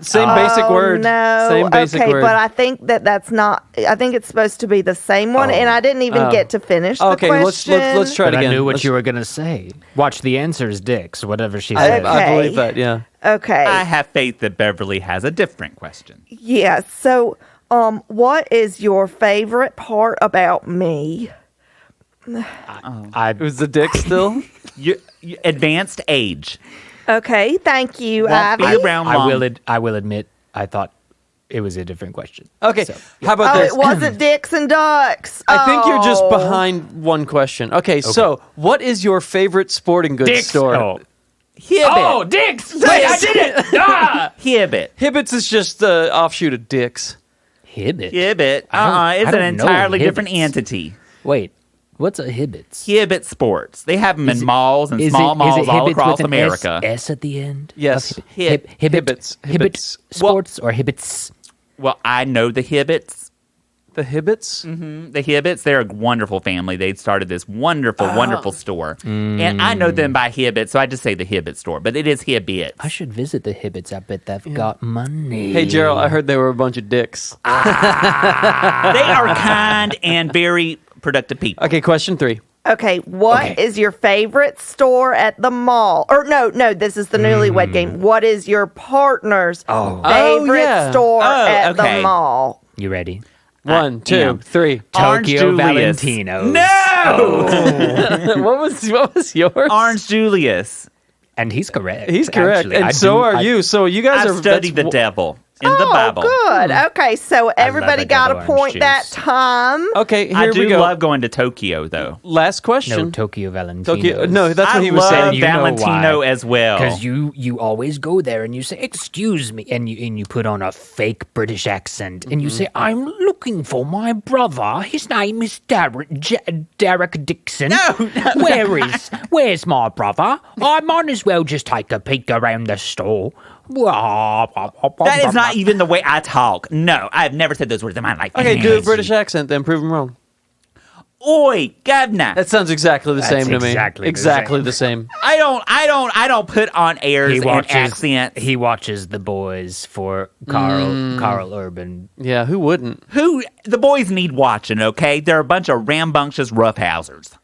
Same basic Oh, word. No, Same basic okay, word. but I think that's not. I think it's supposed to be the same one, and I didn't even get to finish the okay, question. let's try it But I again. knew what Let's- you were gonna say. Watch the answers, dicks. Whatever she I, said. I Okay. believe that. Yeah. Okay. I have faith that Beverly has a different question. Yeah. So, what is your favorite part about me? I It was the dick still. You advanced age. Okay. Thank you, Won't be Ivy. around I long. will admit I thought it was a different question. Okay. So, How about Oh, this? it wasn't dicks and ducks. I think you're just Oh. behind one question. Okay, so what is your favorite sporting goods Dicks. store? Oh. Hibbit. dicks! Wait, I did it! Ah! Hibbit. Hibbits is just the offshoot of Dick's. Hibbit. Hibbit. I It's don't an know entirely different Hibbits. entity. Wait, what's a Hibbits? Hibbit Sports. They have them in malls and Is small it malls all Hibbits across with an America. S at the end? Yes. Of Hibbit. Hibbits. Hibbit Hibbits. Sports or Hibbits? Well, I know the Hibbits. The Hibbits? The Hibbits, they're a wonderful family. They started this wonderful store. And I know them by Hibbit, so I just say the Hibbit store. But it is Hibbit. I should visit the Hibbits. I bet they've got money. Hey, Gerald, I heard they were a bunch of dicks. They are kind and very productive people. Okay, question 3. Okay, what is your favorite store at the mall? Or no, this is the newlywed game. What is your partner's favorite yeah. store Oh, at okay. the mall? You ready? 1, 2, am. 3. Orange Tokyo Julius. Valentinos. No! what was yours? Orange Julius. And he's correct. He's correct, actually. and I so do- are I- you. So you guys I are studied the that's- devil in the Bible. Good. Okay, so everybody a got good a orange point juice. that time. Okay, here I we do go. love going to Tokyo, though. Last question. No, Tokyo Valentinos. Tokyo. No, that's I what he was love saying. You know Valentino why. as well. Because you always go there and you say, "Excuse me," and you put on a fake British accent and you say, "I'm looking for my brother. His name is Derek Dixon. No. Where's my brother? I might as well just take a peek around the store." That is not even the way I talk. No, I've never said those words in my life. Okay, do a British accent, then prove him wrong. Oi, governor. That sounds exactly the same to me. exactly the the same. I don't put on airs and accents. He watches The Boys for Carl Urban. Yeah, who wouldn't? Who the boys need watching, okay? They're a bunch of rambunctious roughhousers.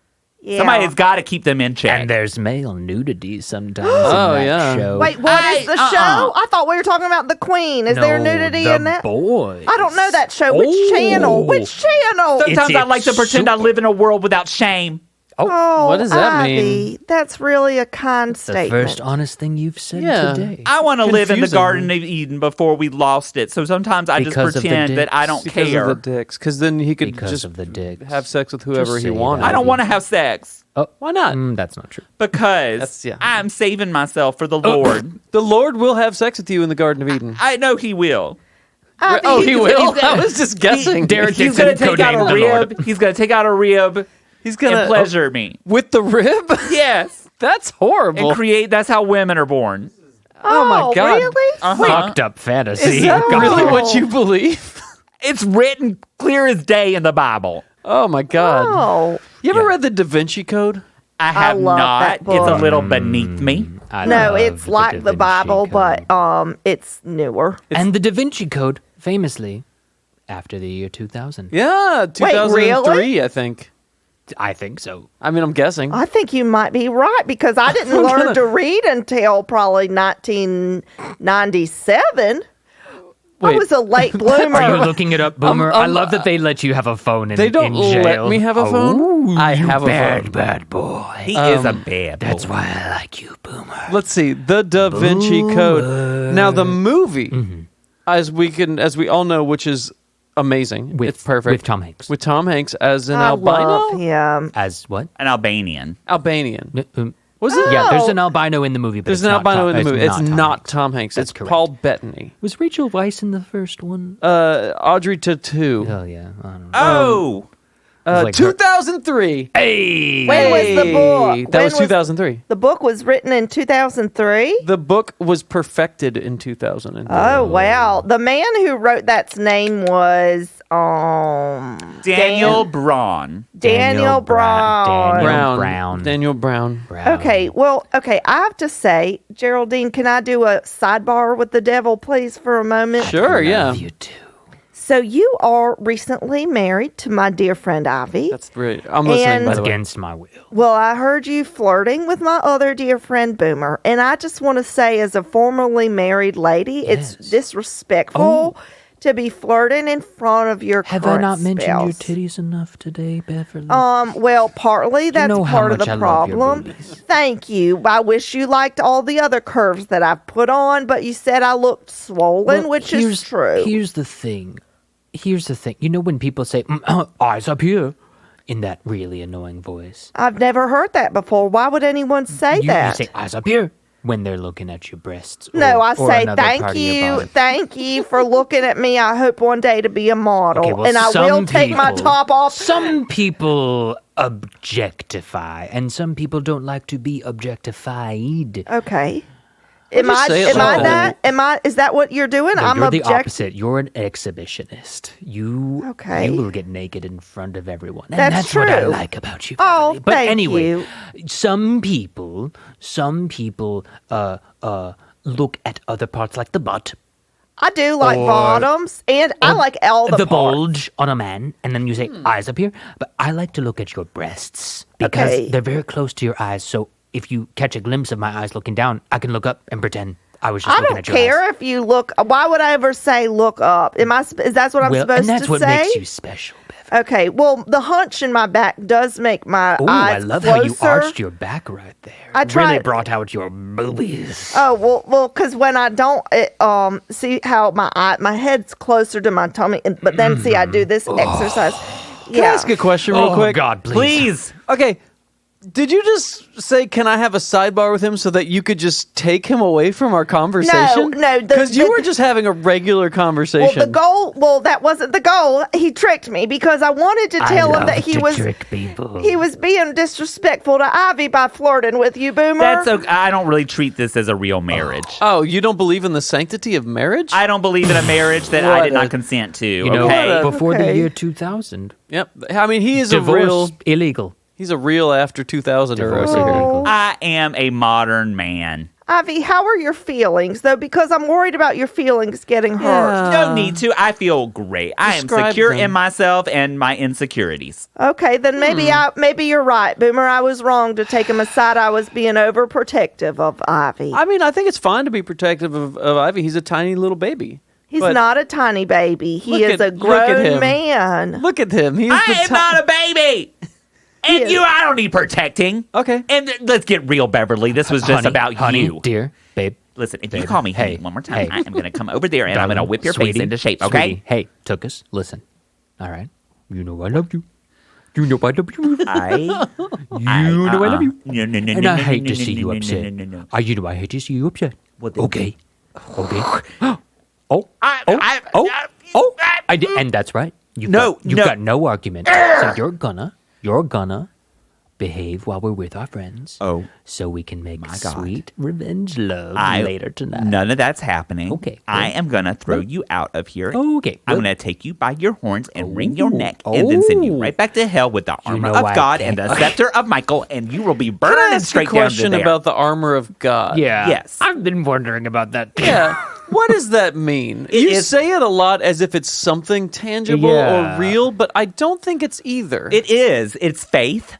Yeah. Somebody's got to keep them in check. And there's male nudity sometimes Oh, in that yeah. show. Wait, what is the show? I thought we were talking about the Queen. Is there nudity the in that? Boys. I don't know that show. Which channel? Which channel? Sometimes It's I like to pretend I super- live in a world without shame. Oh, What does that Ivy, mean? That's really a kind The statement. first honest thing you've said Yeah. today. I want to live in the Confusing. Garden of Eden before we lost it. So sometimes I just Because of the pretend that I dicks. don't Because care. of the dicks. Because then he could Because just of the dicks. have sex with whoever Just he say wanted. that. I don't want to have sex Oh, Why not? That's not true. because That's- yeah. I'm saving myself for the Lord. The Lord will have sex with you in the Garden of Eden. I know He will. Ivy, Oh, he will? he's- I was just guessing. Derek He's Dixon, going to take out a codenamed the Lord. rib. He's going to take out a rib He's gonna and pleasure me. with the rib. Yes. That's horrible. And create. That's how women are born. Oh my God. Really? Fucked up fantasy. Is that Oh. really what you believe? It's written clear as day in the Bible. Oh my God. Oh. You ever read the Da Vinci Code? I have love not. that It's a book. little beneath me. I No, love it's like Da the Vinci Bible, Code. but it's newer. And the Da Vinci Code, famously, after the year 2000. Yeah, 2003, really? I think. I think so. I mean, I'm guessing. I think you might be right because I didn't learn to read until probably 1997. I Wait. was a late bloomer. Are you looking it up, Boomer? I love that they let you have a phone in They don't in jail. let me have a phone? Oh, I you have a bad, phone. bad boy. He is a bad boy. That's why I like you, Boomer. Let's see. The Da Vinci Code. Now, the movie, as we all know, which is amazing. It's perfect. With Tom Hanks. With Tom Hanks as an I albino? love him. As what? An Albanian. Albanian. Um, Was it? Yeah, there's Oh. an albino in the movie, but There's it's an not albino Tom- in the movie. It's not Hanks. Tom Hanks. That's It's correct. Paul Bettany. Was Rachel Weisz in the first one? Audrey Tautou. Oh, yeah. I don't know. Oh! like her- 2003. Hey! When was the book? That When was 2003. The book was written in 2003. The book was perfected in 2003. Oh wow! The man who wrote that's name was Daniel Braun. Daniel Brown. Daniel Brown. Okay, well, okay. I have to say, Geraldine, can I do a sidebar with the devil, please, for a moment? Sure, yeah. You too. So you are recently married to my dear friend Ivy. That's great. I'm listening, And- by the way. Against my will. Well, I heard you flirting with my other dear friend Boomer, and I just want to say, as a formerly married lady, it's disrespectful to be flirting in front of your Have I current not mentioned your spouse. titties enough today, Beverly? Well, partly that's know how part of much the I love your problem. boobies. Thank you. I wish you liked all the other curves that I've put on, but you said I looked swollen, Well, which is true. Here's the thing. You know when people say, eyes up here, in that really annoying voice? I've never heard that before. Why would anyone say You that? say, eyes up here, when they're looking at your breasts. No, or- I or say another part thank of your you, body. thank you for looking at me. I hope one day to be a model, Okay, well, and I will some take my people- top off. Some people objectify, and some people don't like to be objectified. Okay. Why'd Am you I? say it Am I like that? Am I? Is that what you're doing? No, I'm you're the object. opposite. You're an exhibitionist. You Okay. You will get naked in front of everyone. And That's what I true. like about you. Oh, Beverly. But thank anyway, you. some people look at other parts like the butt, I do like Or- bottoms, and I like all the parts. bulge on a man, and then you say eyes up here. But I like to look at your breasts because Okay. they're very close to your eyes. So if you catch a glimpse of my eyes looking down, I can look up and pretend I was just I looking don't at your eyes. care if you look. Why would I ever say look up? Am I? Is that what I'm Well, supposed and that's to what say? makes you special, Bev. Okay. Well, the hunch in my back does make my Oh, I eyes love closer. how you arched your back right there. I Really tried- brought out your boobies. Oh well, because when I don't, see how my head's closer to my tummy, but then see I do this exercise. Can I ask a question real Oh, quick? God, please. Please. Okay. Did you just say, can I have a sidebar with him so that you could just take him away from our conversation? no, Because you the- were just having a regular Well, conversation. the goal. Well, that wasn't the goal. He tricked me because I wanted to tell him that he was trick people. he was being disrespectful to Ivy by flirting with you, Boomer. That's okay. I don't really treat this as a real marriage. Oh, you don't believe in the sanctity of marriage? I don't believe in a marriage that I What did a- not consent to. You know, okay? before Okay. the year 2000, Yep. I mean, he is divorce illegal. he's a real after 2000 Divorce er. illegal. I am a modern man. Ivy, how are your feelings though? Because I'm worried about your feelings getting hurt. No need to. I feel great. I am Describe secure them. in myself and my insecurities. Okay, then maybe you're right, Boomer. I was wrong to take him aside. I was being overprotective of Ivy. I mean, I think it's fine to be protective of Ivy. He's a tiny little baby. He's but- not a tiny baby. He Look is at- a look at grown him. man. Look at him. He's I the am not a baby. And Yes. you, I don't need protecting. Okay. And let's get real, Beverly. This was just about honey, you. dear, babe. Listen, if you Babe. call me Hey. honey one more time, Hey. I am going to come over there and I'm going to darling, whip your sweetie, face into shape, okay? sweetie. Hey, Tuckus, listen. All right. You know I love you. You know I love you. You know I love you. No, no, no, And no, I no, hate no, to no, see no, you no, upset. no, no, no, no. You know I hate to see you upset. Well, then- Okay. Okay. Oh. I- And that's right. You've No, got, you've no. got no argument. So you're gonna behave while we're with our friends. Oh, So we can make my God. sweet revenge love I- later tonight. None of that's happening. Okay, I good. am going to throw you out of here. Okay, I'm good. going to take you by your horns and wring your Oh, neck and then send you oh. right back to hell with the armor know of I God can't- and the scepter of Michael, and you will be Can I burning ask straight a down to question there. about the armor of God? Yeah. Yes. I've been wondering about that. Yeah. What does that mean? You is- say it a lot as if it's something tangible Yeah. or real, but I don't think it's either. It is. It's faith.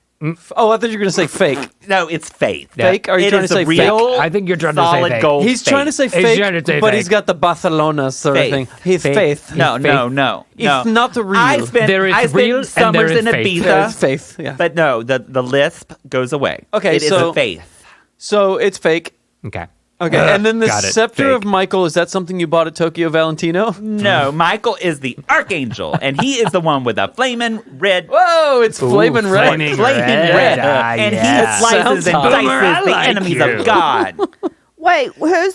Oh, I thought you were going to say fake. No, it's faith. Fake? Are you It trying to is say a real, fake? I think you're trying to say solid fake. gold He's faith. trying to say He's fake, trying to say but fake. he's got the Barcelona sort Faith. of thing. He's Faith. faith. No, He's no, faith. no. It's not the real. I spent, There is I spent real and summers there is in faith. Ibiza. Yeah, it's faith. Yeah. But no, the lisp goes away. Okay, It is so- a faith. So it's fake. Okay. Okay, and then the Got it. scepter of Fake. Michael, is that something you bought at Tokyo Valentino? No, Michael is the archangel, and he is the one with a flaming red. Whoa, it's flaming red. flaming Flaming red. red. yeah. And he Sounds slices and hot. dices Boomer, I the like enemies you. of God. Wait,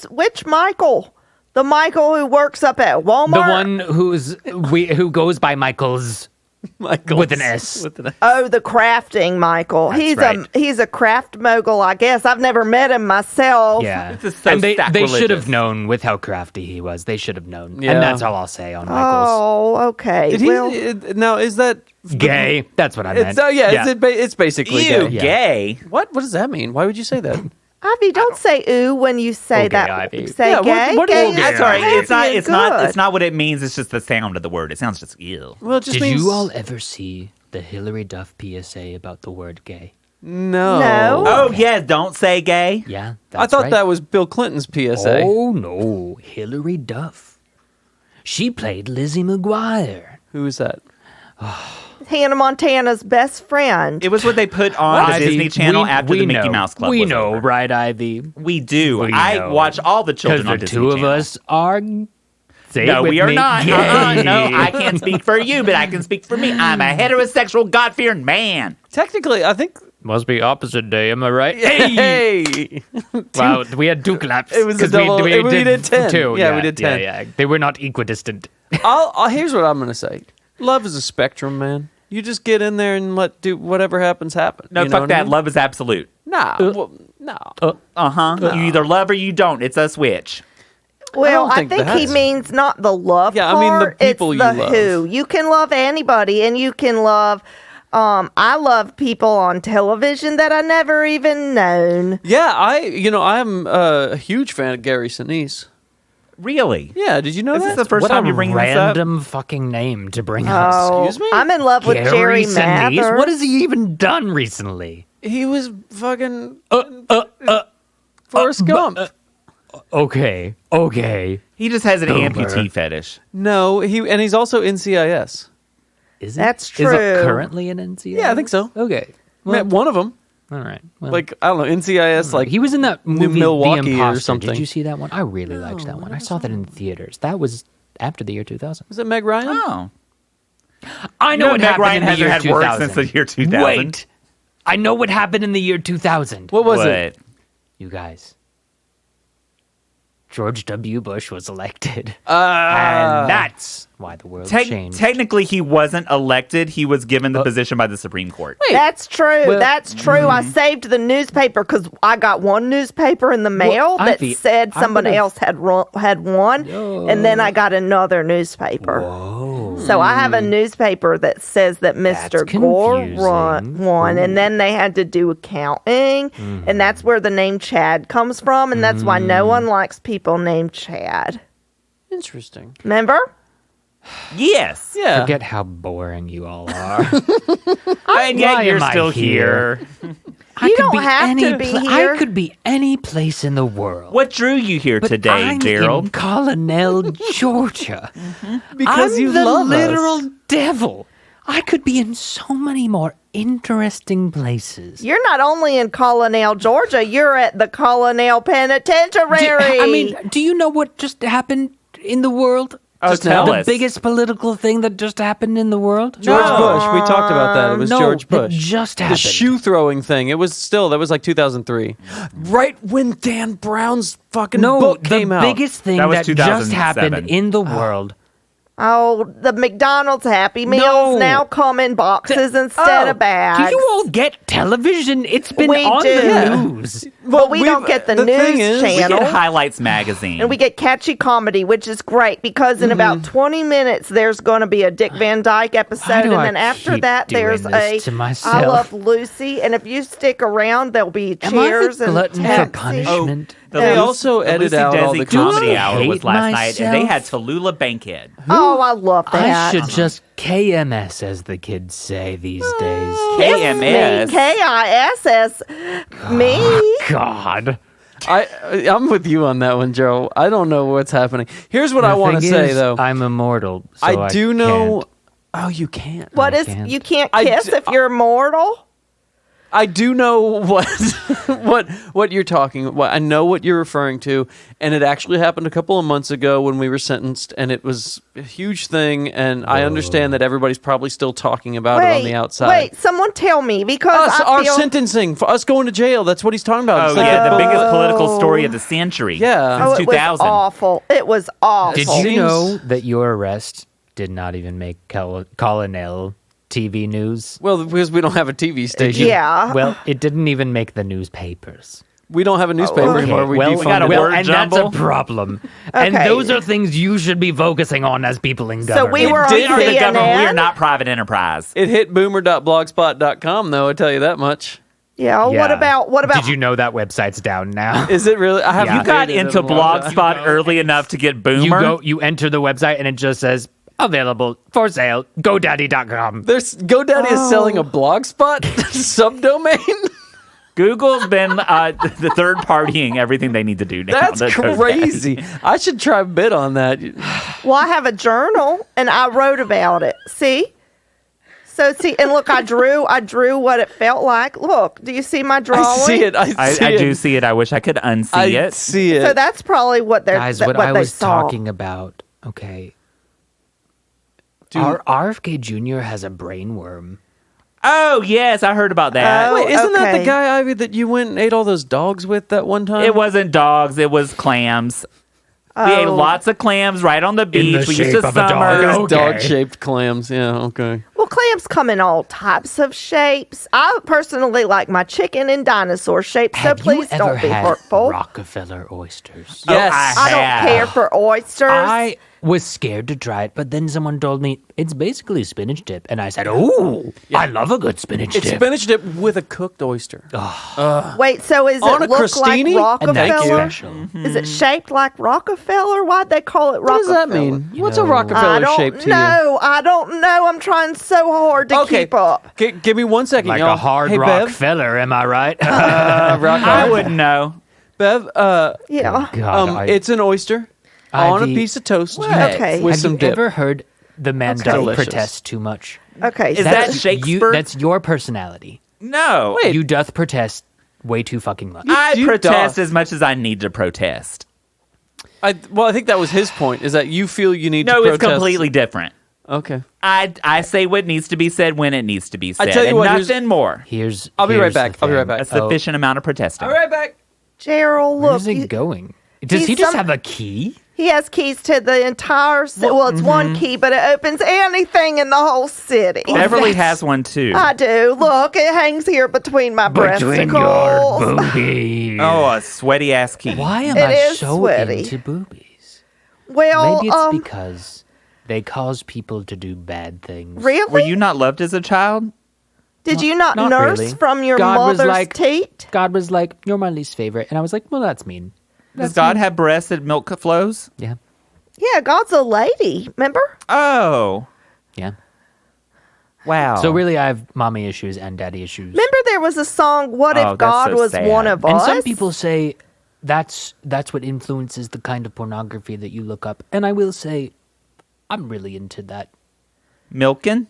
which Michael? The Michael who works up at Walmart? The one who goes by Michael's Michael. with an S. With an S. Oh, the crafting Michael. That's right. He's a craft mogul, I guess. I've never met him myself. Yeah. This is so and they should sacrilegious. have known with how crafty he was. They should have known. Yeah. And that's all I'll say on Michael's. Oh, okay. Did he, Well, now, is that... Gay. That's what I meant. It's, it's basically Ew, gay. gay. What does that mean? Why would you say that? Ivy, don't say ooh when you say Okay, that. Ivy. Say Yeah, what- gay. what gay is- is That's all right. It's not. happy and It's not. good. It's not what it means. It's just the sound of the word. It sounds just ew. Well, it just Did means... you all ever see the Hillary Duff PSA about the word gay? No. No. Oh yeah, don't say gay. Yeah. I That's thought right. that was Bill Clinton's PSA. Oh, no. Hillary Duff. She played Lizzie McGuire. Who is that? Hannah Montana's best friend. It was what they put on the Ivy, Disney Channel after the Mickey know. Mouse Club. We was know, over. right, Ivy? We do. We I know. watch all the Because children on the Disney two of Channel. us are. Say No, it with we are me, not. gay. No, I can't speak for you, but I can speak for me. I'm a heterosexual, God-fearing man. Technically, I think... Must be opposite day, am I right? Hey! Wow, we had two claps. It was a 'cause double- we did 10. Two. Yeah, we did 10. Yeah. They were not equidistant. Here's what I'm going to say. Love is a spectrum, man. You just get in there and do whatever happens happen. No, you know fuck what that. I mean? Love is absolute. Nah. Well, no. Uh-huh. You either love or you don't. It's a switch. Well, don't I think think he that's- means not the love Yeah, I mean the part, people it's you the love. who. You can love anybody, and you can love. I love people on television that I never even known. Yeah, I'm a huge fan of Gary Sinise. Really? Yeah, did you know Is that? this the first What time a you bring this up? random fucking name to bring us. Oh, Excuse me? I'm in love with Jerry Sinise? Mather. What has he even done recently? He was fucking Forrest Gump. Okay. He just has an Boomer. amputee fetish. No, he's also NCIS. Is it? That's Is true. it currently an NCIS? Yeah, I think so. Okay. Met one of them. All right. Well, Like, I don't know, NCIS, like, he was in that New movie Milwaukee The or Imposter. something. Did you see that one? I really liked that one. I saw that in theaters. That was after the year 2000. was it Meg Ryan? Oh. I know No, what Meg happened Ryan in the hasn't year had 2000. work since the year 2000. Wait. I know what happened in the year 2000. What was it? You guys. George W. Bush was elected. Ah. And that's why the world changed. Technically, he wasn't elected. He was given the position by the Supreme Court. That's true. Well- That's true. I saved the newspaper because I got one newspaper in the mail that Ivy, said I somebody would've- else had one, and then I got another newspaper. So I have a newspaper that says that Mr. That's Gore confusing. won, and then they had to do accounting, and that's where the name Chad comes from, and that's why no one likes people named Chad. Interesting. Remember? Yes. Yeah. Forget how boring you all are. And yet Why you're am I still here? here. You don't have to be here. I could be any place in the world. What drew you here But today, I'm in Gerald? Colonel, Georgia. Because I'm you the love literal us. devil. I could be in so many more interesting places. You're not only in Colonel, Georgia, you're at the Colonel Penitentiary. Do you know what just happened in the world? Oh, Just tell the us. biggest political thing that just happened in the world? George Bush. We talked about that. It was No, George it Bush. just The happened. shoe throwing thing. That was like 2003. Right when Dan Brown's fucking No, book the came out. biggest thing That was that just 2007. happened in the world Oh, the McDonald's Happy Meals No. now come in boxes instead of bags. Do you all get television? It's been We on do. the news. But we don't get the the thing news is, we We channel. get Highlights magazine. And we get catchy comedy, which is great because in about 20 minutes there's going to be a Dick Van Dyke episode, do and I then after keep that doing there's this to I myself? Love Lucy, and if you stick around, there'll be Am I cheers the and glutton for taxi. punishment? They also the edit Lucy out all Desi the comedy Do I hour was hate last night, and they had myself? Tallulah Bankhead. Oh, I love I that. should just KMS, as the kids say these days. KMS. KISS. Me. God. I'm with you on that one, Joe. I don't know what's happening. Here's what I want to thing say, is, though. I'm immortal. So I do know. can't. Oh, you can't. What is can't. you can't I kiss d- if you're mortal? I do know what what you're talking. What I know what you're referring to, and it actually happened a couple of months ago when we were sentenced, and it was a huge thing. And I understand that everybody's probably still talking about it on the outside. Wait, someone tell me because Us, I our feel, sentencing, for us going to jail. That's what he's talking about. Oh, It's like yeah, the a- biggest political story of the century. Yeah. Oh, Since it was 2000. awful. It was awful. Did Seems- you know that your arrest did not even make Colonel TV news? Well, because we don't have a TV station. Yeah. Well, it didn't even make the newspapers. We don't have a newspaper okay. anymore. We well, defunded got a it. well, word and jumble. that's a problem. And Okay. those are things you should be focusing on as people in So government. we were on We are the government. We are CNN. not private enterprise. It hit boomer.blogspot.com, though, I tell you that much. Yeah. What about Did you know that website's down now? Is it really? I haven't You got updated it into in a long time. Blogspot early enough to get Boomer. You enter the website and it just says available for sale. GoDaddy.com. There's GoDaddy is selling a blogspot subdomain. Google's been the third partying everything they need to do now. That's GoDaddy. crazy. I should try a bid on that. Well, I have a journal and I wrote about it. See? So see, and look, I drew what it felt like. Look, do you see my drawing? I see it. I see I it. do see it. I wish I could unsee I it. see it. So that's probably what they're Guys, what what I they was saw. talking about, okay. Dude. Our RFK Jr. has a brain worm. Oh, yes, I heard about that. Oh, Wait, isn't that the okay. guy, Ivy, that you went and ate all those dogs with that one time? It wasn't dogs, it was clams. We ate Oh. lots of clams right on the beach. We used shape to of a dog. summer. Those Okay. dog-shaped clams. Yeah, okay. Well, clams come in all types of shapes. I personally like my chicken in dinosaur shape, so Have you please ever don't be had hurtful. Rockefeller oysters? Oh, Yes. I don't have. care for oysters. I was scared to try it, but then someone told me it's basically spinach dip, and I said, "Oh, I love a good spinach It's dip." spinach dip with a cooked oyster. Wait, so is On it a look crostini? like And that's Rockefeller? special. Is it shaped like Rockefeller? Why'd they call it What does Rockefeller? that mean? What's a know, I Rockefeller don't shape to you? know. I don't know. I'm trying so hard to Okay, keep up. Give me 1 second, Like y'all. a hard hey, rock Bev, feller, am I right? I wouldn't know. Bev, Yeah. God, it's an oyster on a Ivy, piece of toast Okay. with have some you dip. ever heard the man don't delicious. protest too much? Okay. Is so- that Shakespeare? That's your personality. No. Wait. You doth protest way too fucking much. I You protest doth. as much as I need to protest. I think that was his point, is that you feel you need to No, protest. it's completely different. Okay. I say what needs to be said when it needs to be said. tell you and what, here's- nothing more. I'll be right here's back. the I'll be right thing. back. A sufficient amount of protesting. All right, back. Gerald, Where's look. it going? Does he he's just some- have a key? He has keys to the entire city. Well, it's one key, but it opens anything in the whole city. Beverly has one too. I do. Look, it hangs here between my breasticles. boobies. Oh, a sweaty ass key. Why am It I is so sweaty. into boobies? Well, Maybe it's because they cause people to do bad things. really? Were you not loved as a child? Did you not not nurse really. from your God was mother's like- teat? God was like, "You're my least favorite," and I was like, "Well, that's mean." Does God have breasts that milk flows? Yeah, Yeah, God's a lady. Remember? Oh, yeah. wow. So really, I have mommy issues and daddy issues. Remember there was a song, "What Oh, if that's God so was sad. one of And us?" some people say that's what influences the kind of pornography that you look up. And I will say, I'm really into that. milking?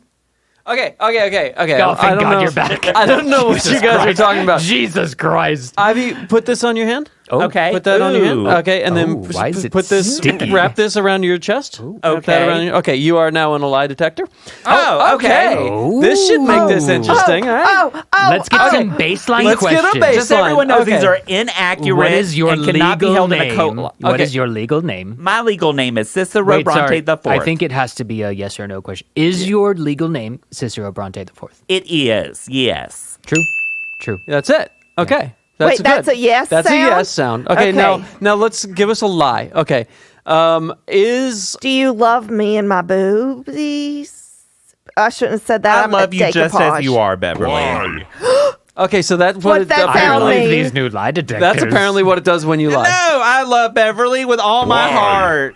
Okay. Oh, I thank don't God know. you're back. I don't know what you guys are talking about. Jesus Christ. Ivy, put this on your hand. Oh, Okay. Put that on your hand. Ooh. Okay, and then why is it put this, sticky? wrap this around your chest. Wrap that Okay. around okay, you are now in a lie detector. Oh, okay. This should make this interesting. All right. Let's get some baseline Let's get a questions. base- Just so everyone knows Okay. these are inaccurate What is your and cannot be legal held name? in a court. What Okay. is your legal name? My legal name is Cicero Wait, Bronte sorry. the Fourth. I think it has to be a yes or no question. Is your legal name Cicero Bronte the Fourth? it is. Yes. True. True. That's it. Okay. Wait, that's good. a yes That's sound? a yes sound. Okay, Okay. now let's give us a lie. Okay. Is Do you love me and my boobies? I shouldn't have said that. I I'm love a you just decoupage. as you are, Beverly. okay, so that's What's that I sound love mean? these new lie detectors. that's apparently what it does when you No, lie. I love Beverly with all my heart.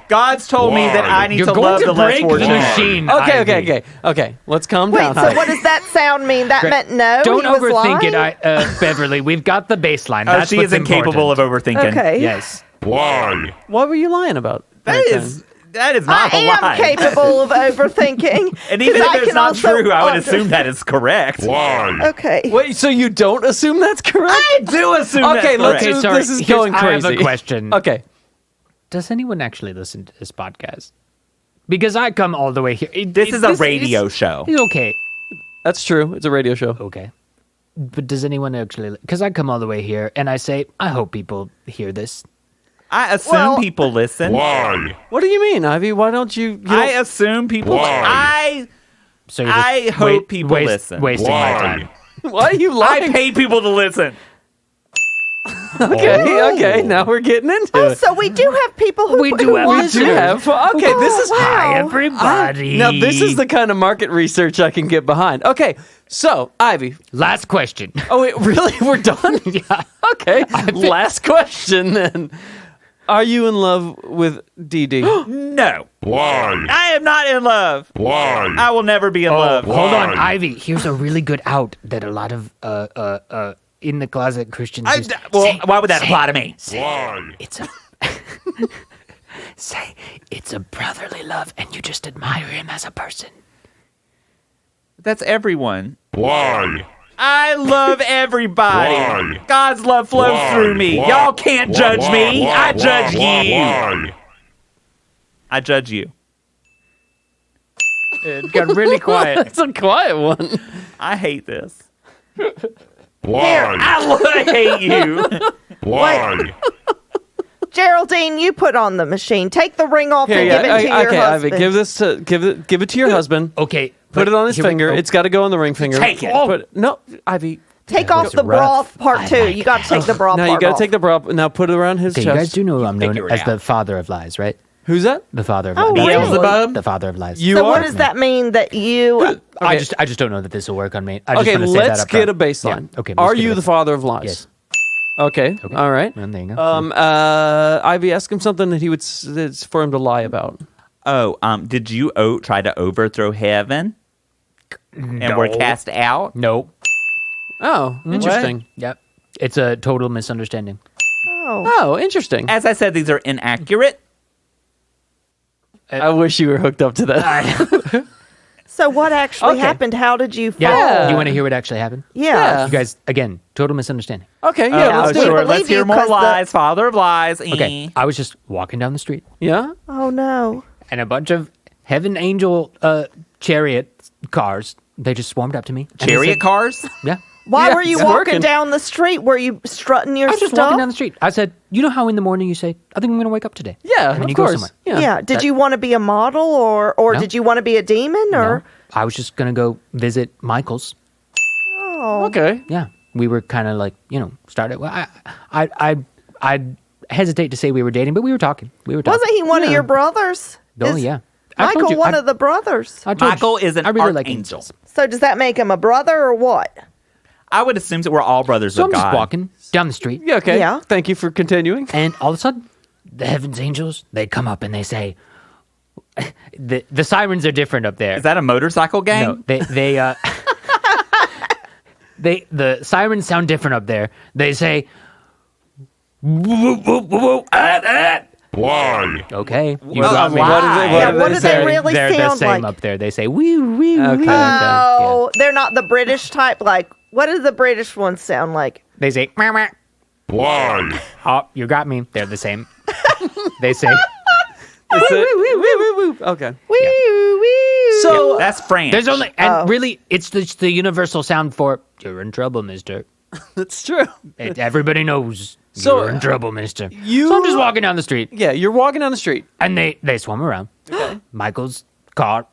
God's told me that I need You're to going love to the less break the fortunate. machine. Okay, Ivy. okay. Let's calm Wait, down. so Ivy. what does that sound mean? That meant no? Don't he was overthink lying? it, Beverly. We've got the baseline. Oh, That's she what's is incapable of important. overthinking. Okay. Yes. What were you lying about? That is I not a am lie. capable of overthinking. And even 'cause I if it's can not also true, I would under- assume that is correct. Okay. Wait, so you don't assume that's correct? I do assume Okay, that's let's correct. do- Sorry, this is here's- going I have crazy. a question. Okay. Does anyone actually listen to this podcast? Because I come all the way here. This is a radio show. It's okay. That's true. It's a radio show. Okay. But does anyone actually... Because I come all the way here and I say, I hope people hear this. I assume Well- people listen. What do you mean, Ivy? Why don't you... I assume people. So you're just I hope people listen. Wasting my time. why are you I lying? pay people to listen. Okay, now we're getting into Oh, it. so we do have people who We do who have want We listeners. do to- have... Okay, this is... Hi, Wow. everybody. Now, this is the kind of market research I can get behind. Okay, so, Ivy... Last question. Oh, wait, really? We're done? Yeah. Okay, last question then. Are you in love with Dee Dee? No. I am not in love. I will never be in love. Hold on, Ivy. Here's a really good out that a lot of in the closet Christians use. Why would that apply to me? It's a say it's a brotherly love, and you just admire him as a person. That's everyone. I love everybody. God's love flows through me. Y'all can't judge me. I judge you. I judge you. It got really quiet. It's a quiet one. I hate this. Here, I hate you. Geraldine, you put on the machine. Take the ring off Here, and give it to your okay, husband. Ivy, give it to your husband. Okay, Put it on his here we finger. go. It's got to go on the ring finger. Take it. No, Ivy. Take That off was the bra rough. part I too. like You got to take the bra Now part you got to off. take the bra. Now put it around his Okay, chest. you guys do know I'm known Figure it as the out. father of lies, right? Who's that? The father of Oh, lies. really? Beelzebub? The father of lies. You So are. what does that mean that you... I just don't know that this will work on me. I just Okay, want to say let's that up get a front. baseline. Yeah, okay. Are let's get you a the baseline. father of lies? Yes. Okay. Okay. All right. Well, there you go. Ivy, ask him something that he would that's for him to lie about. Oh, did you try to overthrow heaven? And were cast out? No. Oh, interesting. Yep. It's a total misunderstanding. Oh, interesting. As I said, these are inaccurate. I wish you were hooked up to that. So what actually Okay. happened? How did you fall? Yeah. You want to hear what actually happened? Yeah. You guys, again, total misunderstanding. Okay, yeah, let's do sure. it. Let's believe you hear more 'cause the- lies. Father of lies. Okay. I was just walking down the street, Yeah? Oh, no. and a bunch of heaven angel chariot cars, they just swarmed up to me. and they Chariot said- cars? Yeah. Why Yeah, were you it's walking working. down the street? Were you strutting your I was just stuff? walking down the street. I said, you know how in the morning you say, I think I'm going to wake up today. Yeah, and then of you course. go somewhere. Yeah. Did you want to be a model or No. did you want to be a demon or? No, I was just going to go visit Michael's. Okay. Yeah. We were kind of like, started. Well, I hesitate to say we were dating, but we were talking. Wasn't he one of your brothers? Oh, Is yeah. I told Michael, you, one I- of the brothers. I told Michael you, is an I really like archangel. angels. So does that make him a brother or what? I would assume that we're all brothers So of I'm God. just walking down the street, Yeah, okay. Yeah. Thank you for continuing. and all of a sudden, the heavens angels, they come up and they say, the sirens are different up there. Is that a motorcycle gang? No, the sirens sound different up there. They say, woo, woo, woo, woo, okay. You Well, got me. why? Yeah, what do they really They're the sound same like? up there. They say, wee, wee, Okay. wee. Oh, they're not the British type. Like, what do the British ones sound like? They say, meow, meow. Why? Oh, you got me. They're the same. They say. Okay. Wee. So That's France. There's only, and really, it's the universal sound for, you're in trouble, mister. that's true. Everybody knows So, you're in trouble, mister. you- So I'm just walking down the street, Yeah, you're walking down the street. and they swum around. Michael's car,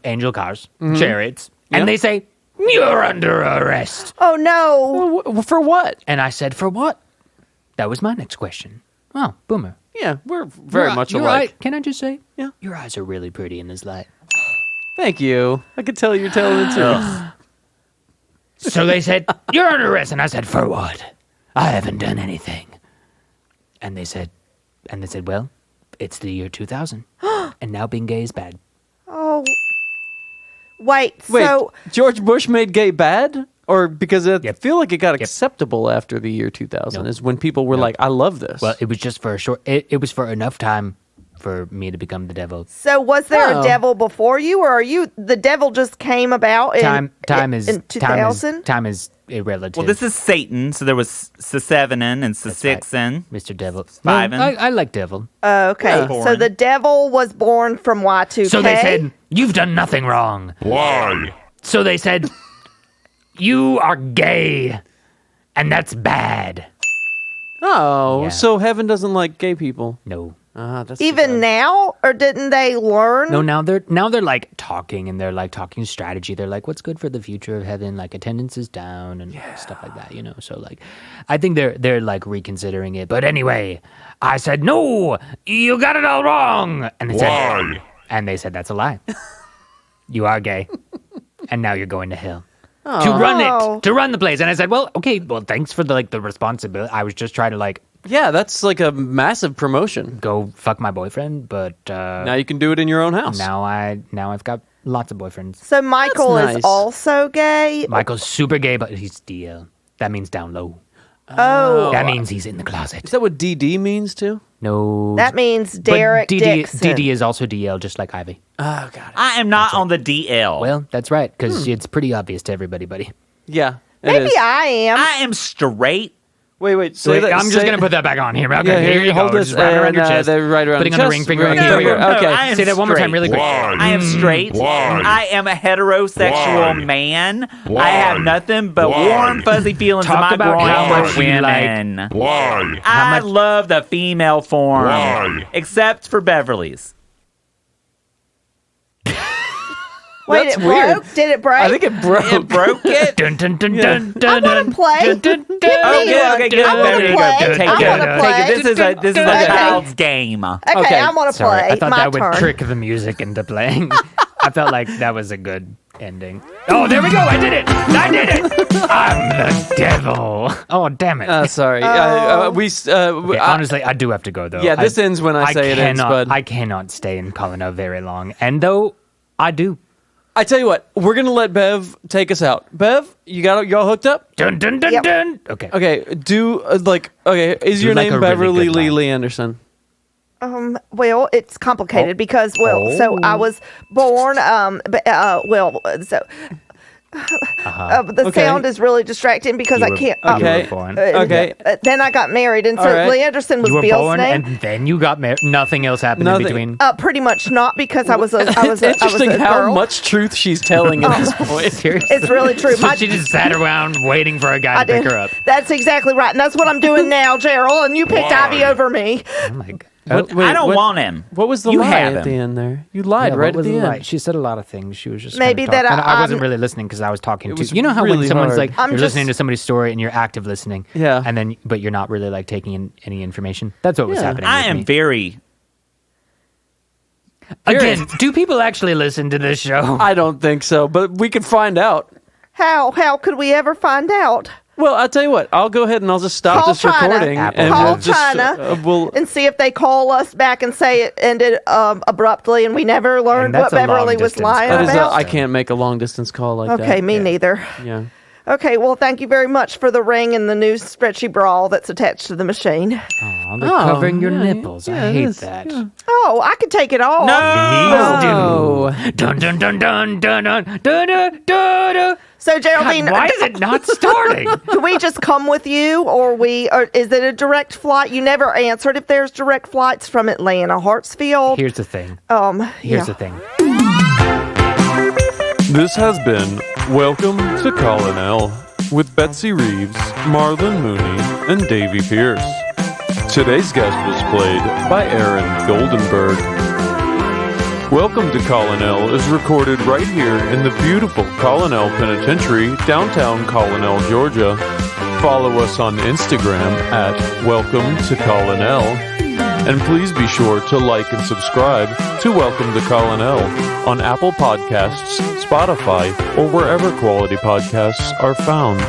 angel cars, chariots, Yep. and they say, you're under arrest. Oh no. For what? And I said, for what? That was my next question. Oh, boomer. Yeah, we're very much You're alike. right. Can I just say? Yeah. Your eyes are really pretty in this light. Thank you. I could tell you're telling the truth. So they said, you're under arrest. And I said, for what? I haven't done anything. And they said, well, it's the year 2000. And now being gay is bad. Oh. Wait. Wait, So George Bush made gay bad? Or because I Yep. feel like it got acceptable after the year 2000 No. is when people were like, I love this. Well, it was just for a short, it was for enough time for me to become the devil. was there Oh. a devil before you, or are you the devil just came about in Time is in 2000? Time is irrelative. Well, this is Satan, so there was Sevenin and Sixen. Mr. Devil. Fiven. No, I like devil. Okay, Yeah. so the devil was born from Y2K. So they said, you've done nothing wrong. Why? So they said, you are gay, and that's bad. oh, Yeah. so heaven doesn't like gay people. No. That's too even bad. now, or didn't they learn? No, now they're like talking, and they're like talking strategy. They're like, what's good for the future of heaven? Like attendance is down and stuff like that, So like, I think they're like reconsidering it. But anyway, I said, no, you got it all wrong. And they Why? said, and they said, that's a lie. You are gay, and now you're going to hell. To run the place. And I said, well, okay, well, thanks for the responsibility. I was just trying to Yeah, that's like a massive promotion. go fuck my boyfriend, but Now you can do it in your own house. now I've got lots of boyfriends. So Michael That's is nice. also gay. Michael's super gay, but he's DL. That means down low. Oh, That means he's in the closet. Is that what DD means too? No. that means but Derek Dixon. DD is also DL, just like Ivy. Oh, got it. I am not on the DL. Well, that's right, because it's pretty obvious to everybody, buddy. Yeah. it Maybe is. I am. I am straight. Wait. Say Wait, that, I'm just say- going to put that back on here. Okay, Yeah, here you hold go. this, Just wrap it around your and, chest. they're right around Putting the on the chest. ring finger. Right, Okay, here we go. okay. I am Say that one more time really quick. Why? I am straight. Why? I am a heterosexual Why? man. Why? I have nothing but Why? warm, fuzzy feelings Talk in my about groin how much for you like- women. Why? I love the female form, Why? except for Beverly's. Wait, That's it weird. broke? Did it break? I think it broke. It broke it. Dun, dun, dun, dun, I dun, wanna dun, play. dun, dun, Give dun, me Okay, one. okay, good. I wanna Beverly, play. go. Take I it. wanna Take it. play. This is a Okay. child's game. Okay, Okay, I want to Sorry, play. I thought My that would turn. trick the music into playing. I felt like that was a good ending. Oh, there we go. I did it. I'm the devil. Oh, damn it. Sorry. Okay, honestly, I do have to go though. Yeah, this ends when I say it ends, bud. I cannot stay in Colino very long, and though I do. I tell you what, we're gonna let Bev take us out. Bev, y'all hooked up? Dun dun dun Yep. dun. Okay. Okay, is Do your like name a really Beverly good Lee line. Lee Anderson? Well, it's complicated because, so I was born, the Okay. sound is really distracting because You I were- can't. you were Okay. born. Okay. Then I got married, and so All right. Lee Anderson was You were Bill's born, name. and then you got married. Nothing else happened Nothing. in between. Pretty much not because I was a It's interesting how girl. much truth she's telling at this point. Seriously. It's really true. So My- she just sat around waiting for a guy I to pick did. her up. That's exactly right, and that's what I'm doing now, Gerald. And you picked Why? Ivy over me. Oh my god. I don't want him. What was the You lie have at him. the end there? You lied Yeah, right what at was the the end. lie? She said a lot of things. She was just Maybe kind of that talking. And I wasn't I'm- really listening because I was talking It to was you. Know how really when someone's hard. like I'm you're just- listening to somebody's story and you're active listening, Yeah. and then but you're not really like taking in any information. That's what was Yeah. happening. I with am me. very. Again. Do people actually listen to this show? I don't think so, but we could find out. How could we ever find out? Well, I'll tell you what. I'll go ahead and I'll just stop Call this China. recording, Apple. and Call we'll just China. we'll. And see if they call us back and say it ended abruptly, and we never learned that's what a long Beverly was distance lying call. That is about. I can't make a long distance call like that. Okay, me neither. Yeah. Okay, well, thank you very much for the ring and the new spreadsheet bra that's attached to the machine. Aw, they're covering your nipples. yeah, I it hate is, that. yeah. Oh, I could take it off. Please Oh. do. Dun dun dun dun dun dun dun dun dun. So, Geraldine, Why is it not starting? do we just come with you, or is it a direct flight? You never answered if there's direct flights from Atlanta, Hartsfield. Here's the thing. Here's the thing. This has been Welcome to Colonel with Betsy Reeves, Marlon Mooney, and Davy Pierce. Today's guest was played by Aaron Goldenberg. Welcome to Colonel is recorded right here in the beautiful Colonel Penitentiary, downtown Colonel, Georgia. Follow us on Instagram at Welcome to Colonel. And please be sure to like and subscribe to Welcome to Colonel on Apple Podcasts, Spotify, or wherever quality podcasts are found.